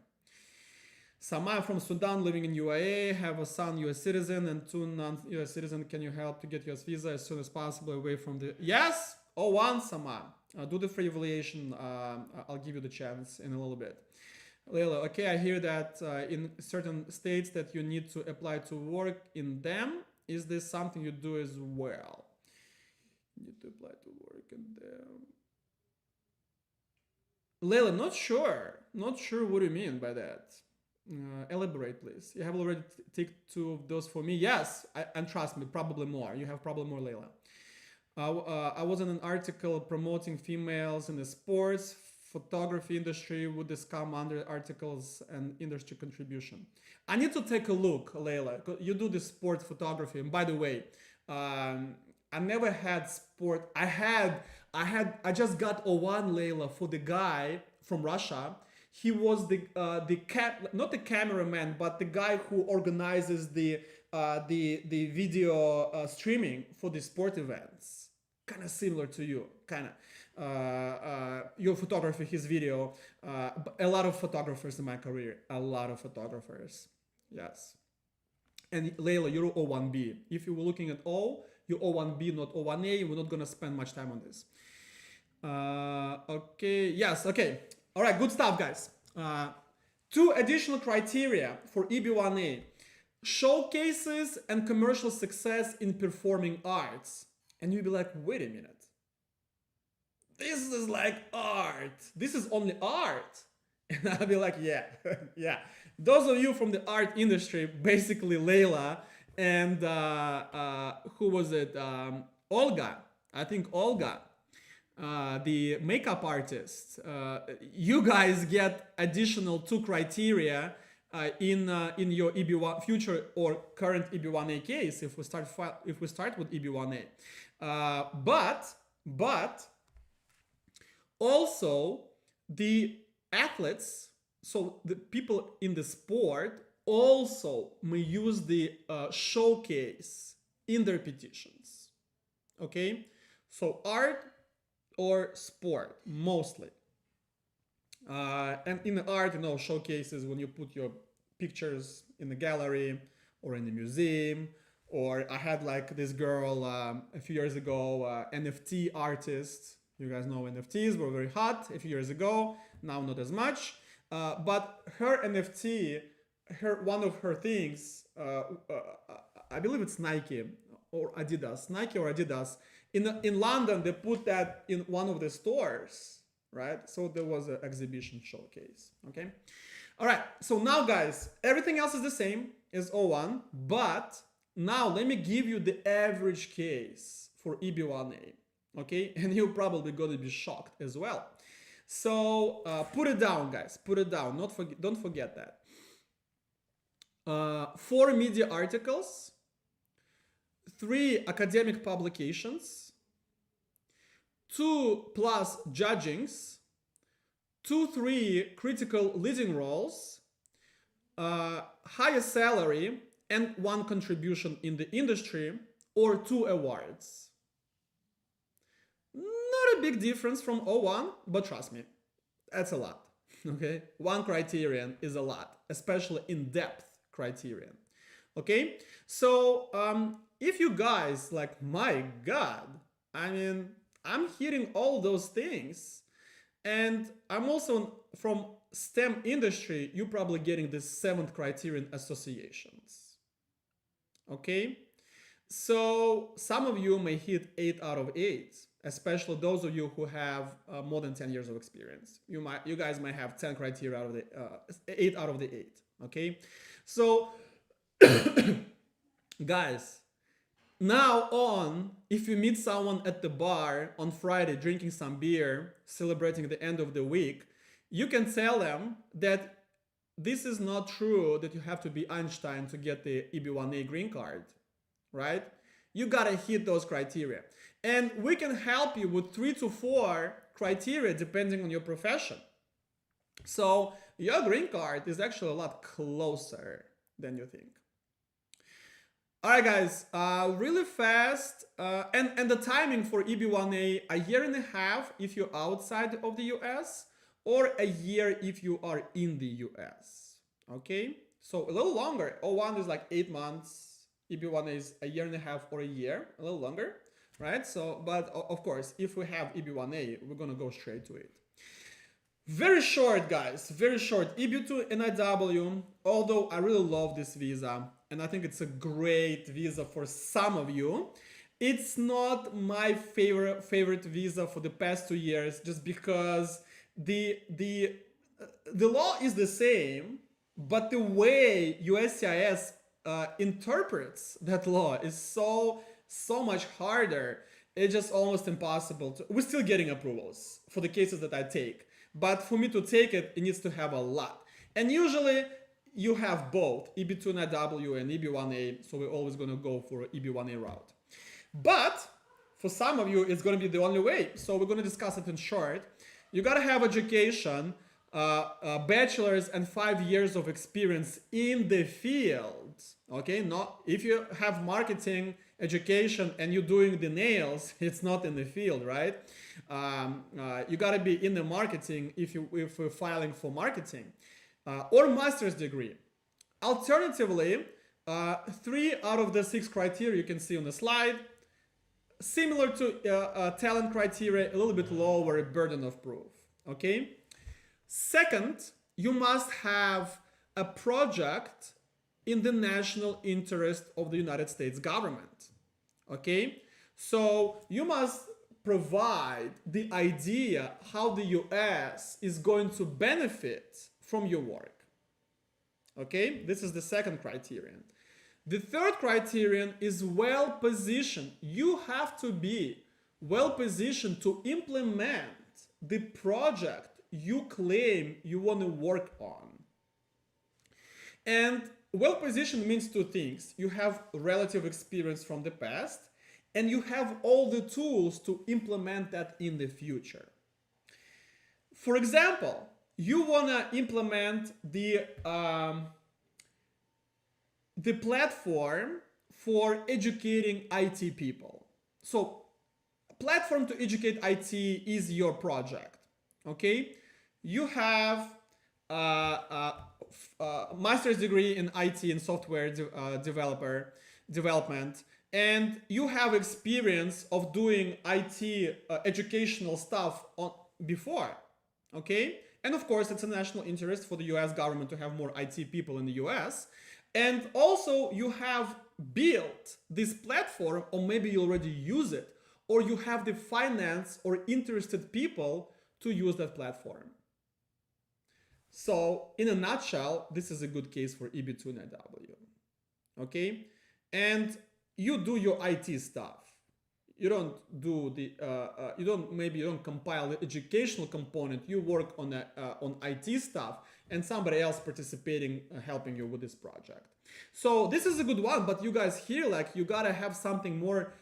Sama from Sudan living in UAE, have a son US citizen and 2 non-US citizen. Can you help to get US visa as soon as possible away from the... Yes, O1 Sama. Do the free evaluation. I'll give you the chance in a little bit. Leila, okay, I hear that in certain states that you need to apply to work in them. Is this something you do as well? You need to apply to work in them. Leila, not sure. Not sure what you mean by that. Elaborate, please. You have already ticked 2 of those for me. Yes, and trust me, probably more. You have probably more, Leila. I was in an article promoting females in the sports photography industry. Would this come under articles and industry contribution? I need to take a look, Leila. You do the sport photography, and by the way, I never had sport. I just got O1, Leila, for the guy from Russia. He was not the cameraman, but the guy who organizes the video streaming for the sport events. Kind of similar to you, kind of. Your photography, his video. A lot of photographers in my career. A lot of photographers. Yes. And Leila, you're O1B. If you were looking at O, you're O1B, not O1A. We're not going to spend much time on this. Okay. Yes. Okay. All right, good stuff, guys. 2 additional criteria for EB-1A: showcases and commercial success in performing arts. And you'll be like, wait a minute. This is like art. This is only art. And I'll be like, yeah, yeah. Those of you from the art industry, basically Leila and who was it? Olga. I think Olga. The makeup artist, you guys get additional 2 criteria in your EB1 future or current EB1A case if we start with EB1A. But also the athletes, so the people in the sport also may use the showcase in their petitions. Okay, so art or sport mostly, and in art, showcases when you put your pictures in the gallery or in the museum. Or I had like this girl a few years ago, NFT artist. You guys know NFTs were very hot a few years ago. Now not as much, but her NFT, one of her things, I believe it's Nike or Adidas. In London, they put that in one of the stores, right? So there was an exhibition showcase, okay? All right, so now guys, everything else is the same as O1, but now let me give you the average case for EB1A, okay? And you're probably going to be shocked as well. So put it down, guys, put it down. Don't forget that. 4 media articles, 3 academic publications, 2+ judgings, 2-3 critical leading roles, higher salary, and 1 contribution in the industry, or 2 awards. Not a big difference from O1, but trust me, that's a lot. Okay, 1 criterion is a lot, especially in-depth criterion. Okay, so if you guys like, my God, I mean, I'm hearing all those things, and I'm also from STEM industry. You're probably getting the 7th criterion associations. Okay, so some of you may hit 8 out of 8, especially those of you who have more than 10 years of experience. You guys might have 10 criteria out of the 8 out of the 8. Okay, so guys, now on, if you meet someone at the bar on Friday drinking some beer, celebrating the end of the week, you can tell them that this is not true, that you have to be Einstein to get the EB-1A green card, right? You gotta hit those criteria. And we can help you with 3 to 4 criteria depending on your profession. So your green card is actually a lot closer than you think. All right, guys, really fast, and the timing for EB-1A, a year and a half if you're outside of the US, or a year if you are in the US, okay? So a little longer. O1 is like 8 months, EB-1A is a year and a half or a year, a little longer, right? So, but of course, if we have EB-1A, we're gonna go straight to it. Very short, guys, very short. EB-2 NIW, although I really love this visa, and I think it's a great visa for some of you, it's not my favorite visa for the past 2 years, just because the law is the same, but the way USCIS interprets that law is so much harder. It's just almost impossible to. We're still getting approvals for the cases that I take. But for me to take it, it needs to have a lot. And usually you have both EB-2 NIW and EB-1A, so we're always going to go for EB-1A route. But for some of you, it's going to be the only way. So we're going to discuss it in short. You got to have education, bachelor's and 5 years of experience in the field. Okay, not if you have marketing education and you're doing the nails, it's not in the field, right? You got to be in the marketing if you're filing for marketing, or master's degree. Alternatively, 3 out of the 6 criteria you can see on the slide, similar to talent criteria, a little bit lower burden of proof. Okay. Second, you must have a project in the national interest of the United States government. Okay, so you must provide the idea how the US is going to benefit from your work. Okay, this is the second criterion. The third criterion is well positioned. You have to be well positioned to implement the project you claim you want to work on. And well positioned means 2 things. You have relative experience from the past, and you have all the tools to implement that in the future. For example, you want to implement the platform for educating IT people. So platform to educate IT is your project. Okay, you have master's degree in IT and software development, and you have experience of doing IT educational stuff before, okay? And of course, it's a national interest for the US government to have more IT people in the US. And also you have built this platform, or maybe you already use it, or you have the finance or interested people to use that platform. So in a nutshell, this is a good case for EB-2 NIW. Okay, and you do your IT stuff. You don't do the you don't compile the educational component. You work on IT stuff, and somebody else participating, helping you with this project. So this is a good one. But you guys here, like, you gotta have something more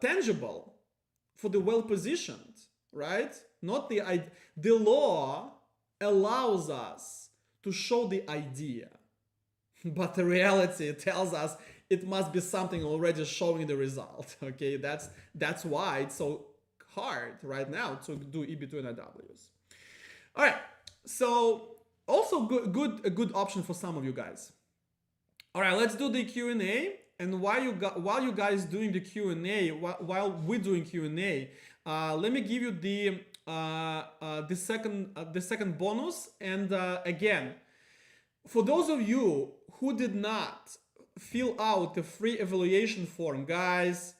tangible for the well-positioned, right? Not the law allows us to show the idea, but the reality tells us it must be something already showing the result. Okay, that's why it's so hard right now to do EB-2 NIWs. All right, so also a good option for some of you guys. All right, let's do the Q&A. And while you guys doing the Q&A, while we're doing Q&A, let me give you the second bonus. And again, for those of you who did not fill out the free evaluation form, guys,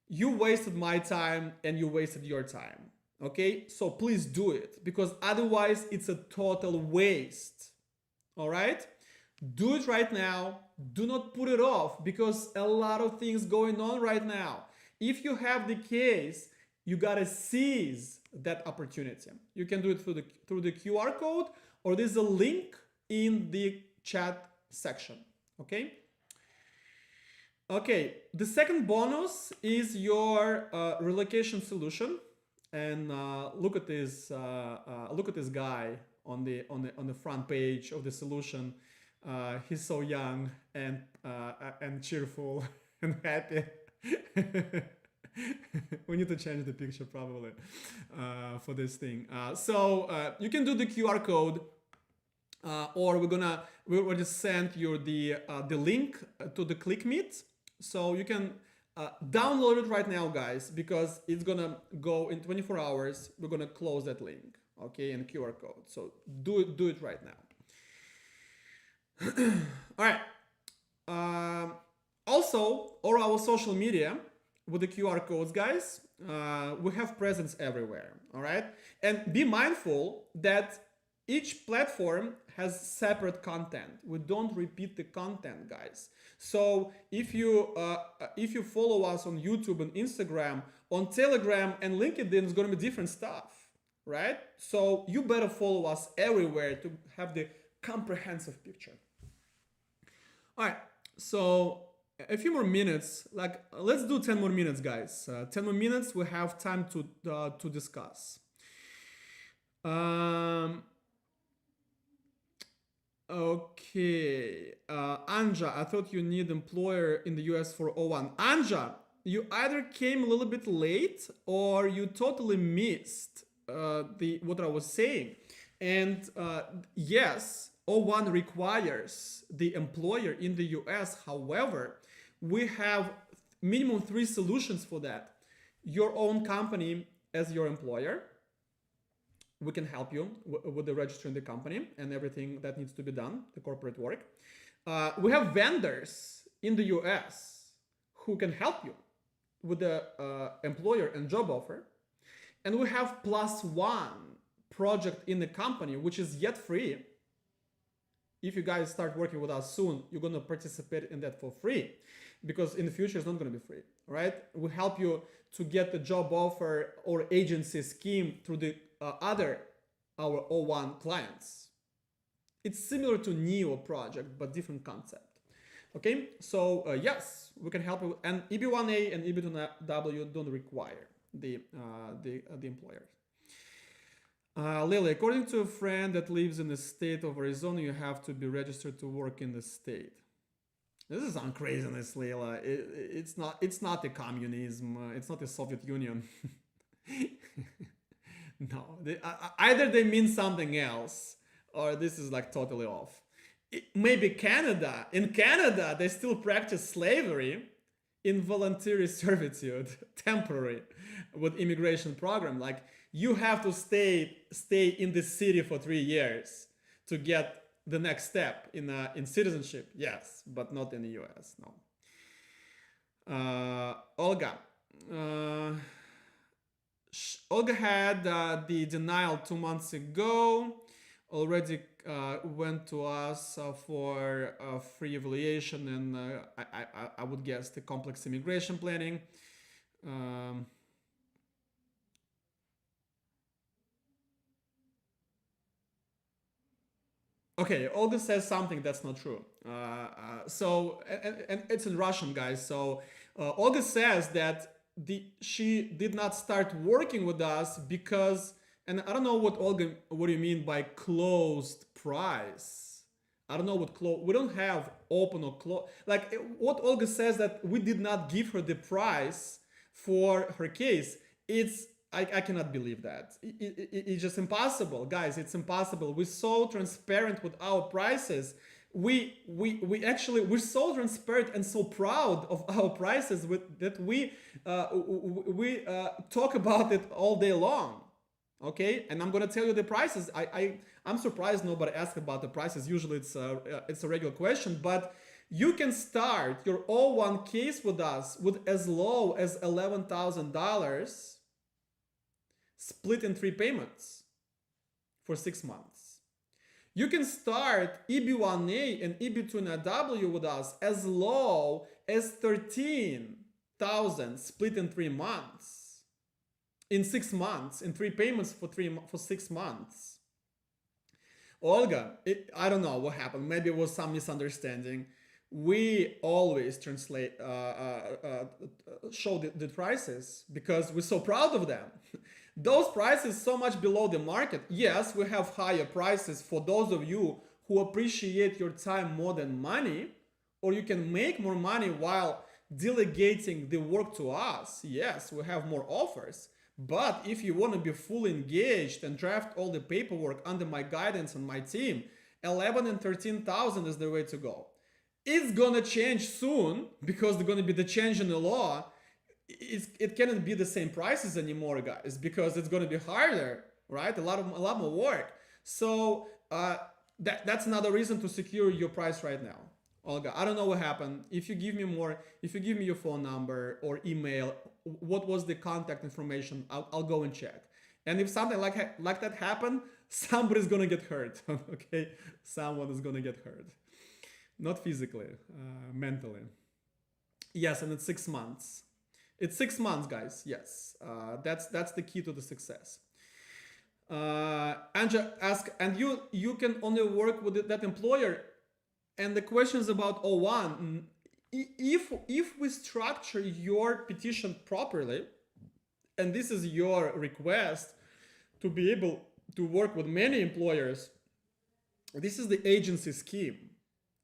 you wasted my time and you wasted your time. Okay, so please do it, because otherwise it's a total waste. All right, do it right now. Do not put it off, because a lot of things going on right now. If you have the case, you gotta seize that opportunity. You can do it through the QR code, or there's a link in the chat section. Okay. Okay. The second bonus is your relocation solution, and look at this. Look at this guy on the front page of the solution. He's so young and cheerful and happy. We need to change the picture probably for this thing. So you can do the QR code, or we will just send you the link to the ClickMeet, so you can download it right now, guys, because it's gonna go in 24 hours. We're gonna close that link, okay, and QR code. So do it right now. All right. Also, all our social media with the QR codes, guys, we have presence everywhere. All right, and be mindful that each platform has separate content. We don't repeat the content, guys. So if you follow us on YouTube and Instagram, on Telegram and LinkedIn, it's going to be different stuff, right? So you better follow us everywhere to have the comprehensive picture. All right, so a few more minutes, like let's do 10 more minutes, guys. 10 more minutes, we have time to discuss. Okay, Anja, I thought you need employer in the US for O1. Anja, you either came a little bit late or you totally missed what I was saying. And yes, O1 requires the employer in the US. However, we have minimum 3 solutions for that. Your own company as your employer. We can help you with the registering the company and everything that needs to be done, the corporate work. We have vendors in the US who can help you with the employer and job offer. And we have +1 project in the company, which is yet free. If you guys start working with us soon, you're going to participate in that for free, because in the future it's not going to be free, right? We help you to get the job offer or agency scheme through the our O1 clients. It's similar to NEO project, but different concept. Okay, so yes, we can help you. And EB-1A and EB-2 NIW don't require the employers. Lily, according to a friend that lives in the state of Arizona, you have to be registered to work in the state. This is some craziness, Leila. It's not the communism. It's not the Soviet Union. No, either they mean something else, or this is like totally off. Maybe Canada. In Canada, they still practice slavery, involuntary servitude, temporary, with immigration program. Like you have to stay in the city for 3 years to get the next step in citizenship. Yes, but not in the US. No. Olga. Olga had the denial 2 months ago, already went to us for free evaluation and I would guess the complex immigration planning. Okay, Olga says something that's not true. So, and it's in Russian, guys. So Olga says that she did not start working with us because, and I don't know what do you mean by closed price? I don't know what we don't have open or close. Like what Olga says that we did not give her the price for her case. I cannot believe that. It's just impossible, guys. It's impossible. We're so transparent with our prices. We're so transparent and so proud of our prices that we talk about it all day long. Okay, and I'm gonna tell you the prices. I'm surprised nobody asked about the prices. Usually it's a regular question, but you can start your O1 case with us with as low as $11,000, split in 3 payments for 6 months. You can start EB-1A and EB-2 NIW with us as low as $13,000 split in 3 months. In 6 months, in 3 payments for 6 months. Olga, I don't know what happened. Maybe it was some misunderstanding. We always translate, show the prices because we're so proud of them. Those prices so much below the market. Yes, we have higher prices for those of you who appreciate your time more than money, or you can make more money while delegating the work to us. Yes, we have more offers. But if you want to be fully engaged and draft all the paperwork under my guidance and my team, 11 and 13,000 is the way to go. It's gonna change soon because there's gonna be the change in the law. It cannot be the same prices anymore, guys, because it's gonna be harder, right? A lot more work. So that's another reason to secure your price right now. Olga, I don't know what happened. If you give me your phone number or email, what was the contact information, I'll go and check. And if something like that happened, somebody's gonna get hurt. Okay, someone is gonna get hurt, not physically, mentally. Yes, and it's 6 months. It's 6 months, guys. Yes, that's the key to the success. Anja asked, and you can only work with that employer. And the question is about O1. If we structure your petition properly, and this is your request to be able to work with many employers, this is the agency scheme.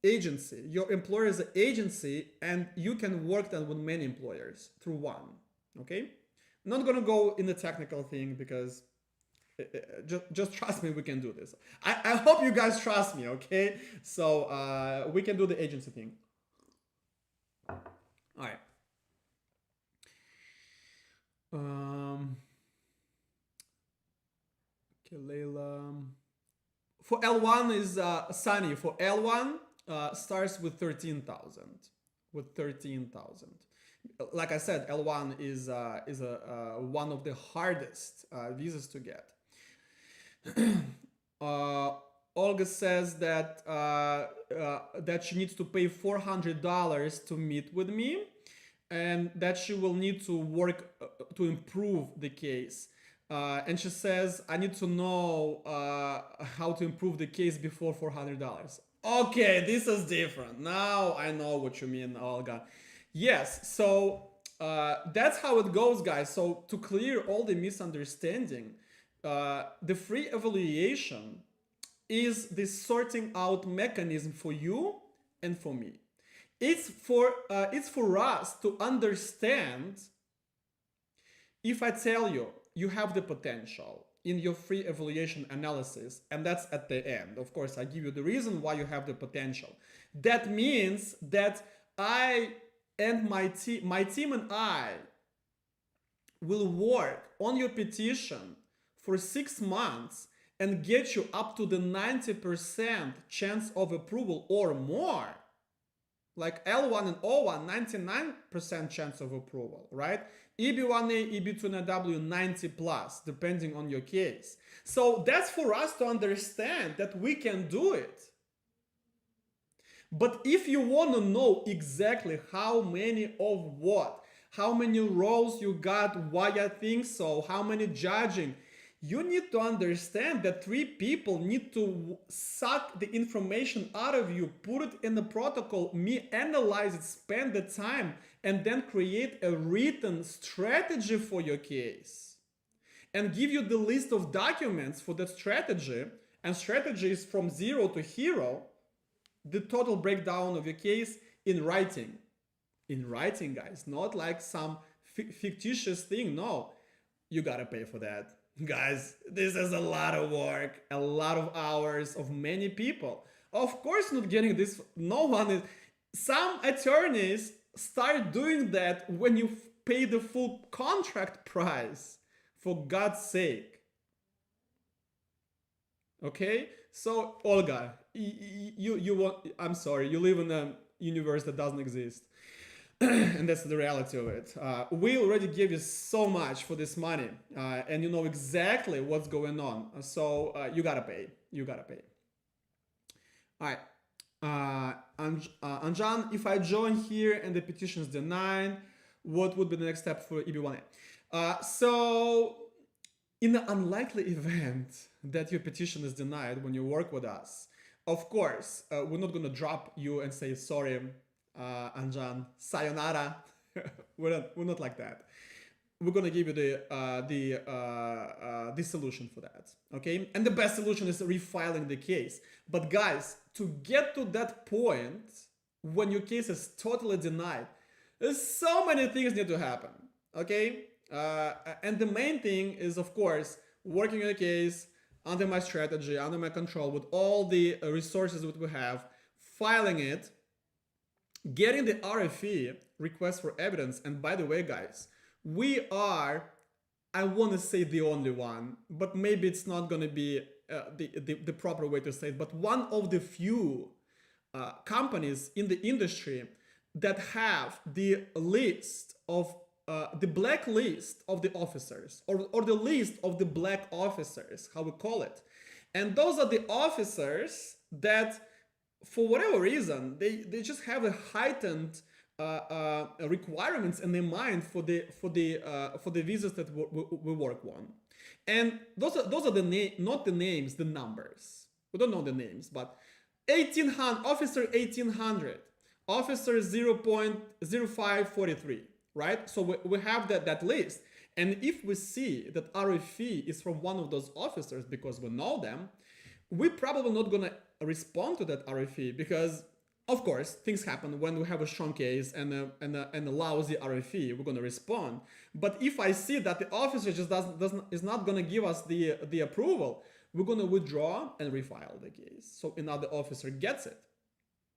Agency, your employer is an agency, and you can work then with many employers through one. Okay, I'm not gonna go in the technical thing because just trust me, we can do this. I hope you guys trust me, okay? So we can do the agency thing. All right. Okay, Layla. For L1 is Sunny. For L1 starts with 13,000. With 13,000. Like I said, L1 is one of the hardest visas to get. Olga says that that she needs to pay $400 to meet with me, and that she will need to work to improve the case. And she says, I need to know how to improve the case before $400. Okay, this is different. Now I know what you mean, Olga. Yes, so that's how it goes, guys. So to clear all the misunderstanding, the free evaluation is the sorting out mechanism for you and for me. It's for us to understand. If I tell you you have the potential in your free evaluation analysis, and that's at the end, of course, I give you the reason why you have the potential. That means that I and my team and I will work on your petition for 6 months and get you up to the 90% chance of approval or more. Like L1 and O1, 99% chance of approval, right? EB-1A, EB-2 NIW, 90 plus, depending on your case. So that's for us to understand that we can do it. But if you want to know exactly how many of what, how many roles you got, why I think so, how many judging, you need to understand that 3 people need to suck the information out of you, put it in the protocol, me analyze it, spend the time, and then create a written strategy for your case. And give you the list of documents for that strategy, and strategy is from 0 to hero, the total breakdown of your case in writing. In writing, guys, not like some fictitious thing. No, you gotta pay for that. Guys, this is a lot of work, a lot of hours of many people. Of course, not getting this. No one is. Some attorneys start doing that when you pay the full contract price, for God's sake. Okay, so Olga, you want? I'm sorry, you live in a universe that doesn't exist. And that's the reality of it. We already gave you so much for this money, and you know exactly what's going on. So you gotta pay. You gotta pay. All right. Anjan, if I join here and the petition is denied, what would be the next step for EB-1A? So in the unlikely event that your petition is denied when you work with us, of course, we're not gonna drop you and say, sorry, Anjan, sayonara. we're not like that. we're gonna give you the solution for that. Okay, and the best solution is refiling the case. But guys, to get to that point when your case is totally denied, there's so many things need to happen. Okay, and the main thing is, of course, working on a case under my strategy, under my control, with all the resources that we have, filing it, getting the RFE, request for evidence. And by the way, guys, we are, I want to say the only one, but maybe it's not going to be the proper way to say it, but one of the few companies in the industry that have the list of the blacklist of the officers, or the list of the black officers, how we call it. And those are the officers that, for whatever reason, they just have a heightened requirements in their mind for the visas that we work on. And those are the not the names, the numbers. We don't know the names, but 1800, officer 1800, officer 0.0543, right? So we have that list. And if we see that RFE is from one of those officers because we know them, we're probably not gonna respond to that RFE because, of course, things happen when we have a strong case and a lousy RFE. We're gonna respond. But if I see that the officer just is not gonna give us the approval, we're gonna withdraw and refile the case so another officer gets it.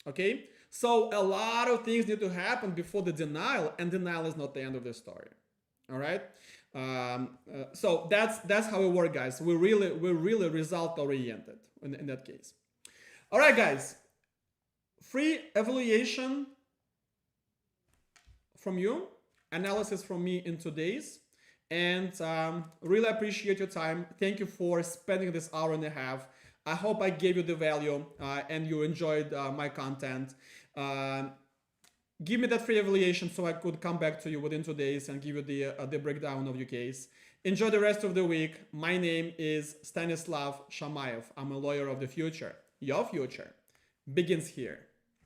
Okay, so a lot of things need to happen before the denial, and denial is not the end of the story. All right, so that's how we work, guys. We're really result oriented in that case. All right, guys, free evaluation from you, analysis from me in 2 days, and really appreciate your time. Thank you for spending this hour and a half. I hope I gave you the value and you enjoyed my content. Give me that free evaluation so I could come back to you within 2 days and give you the breakdown of your case. Enjoy the rest of the week. My name is Stanislav Shamayev. I'm a lawyer of the future. Your future begins here.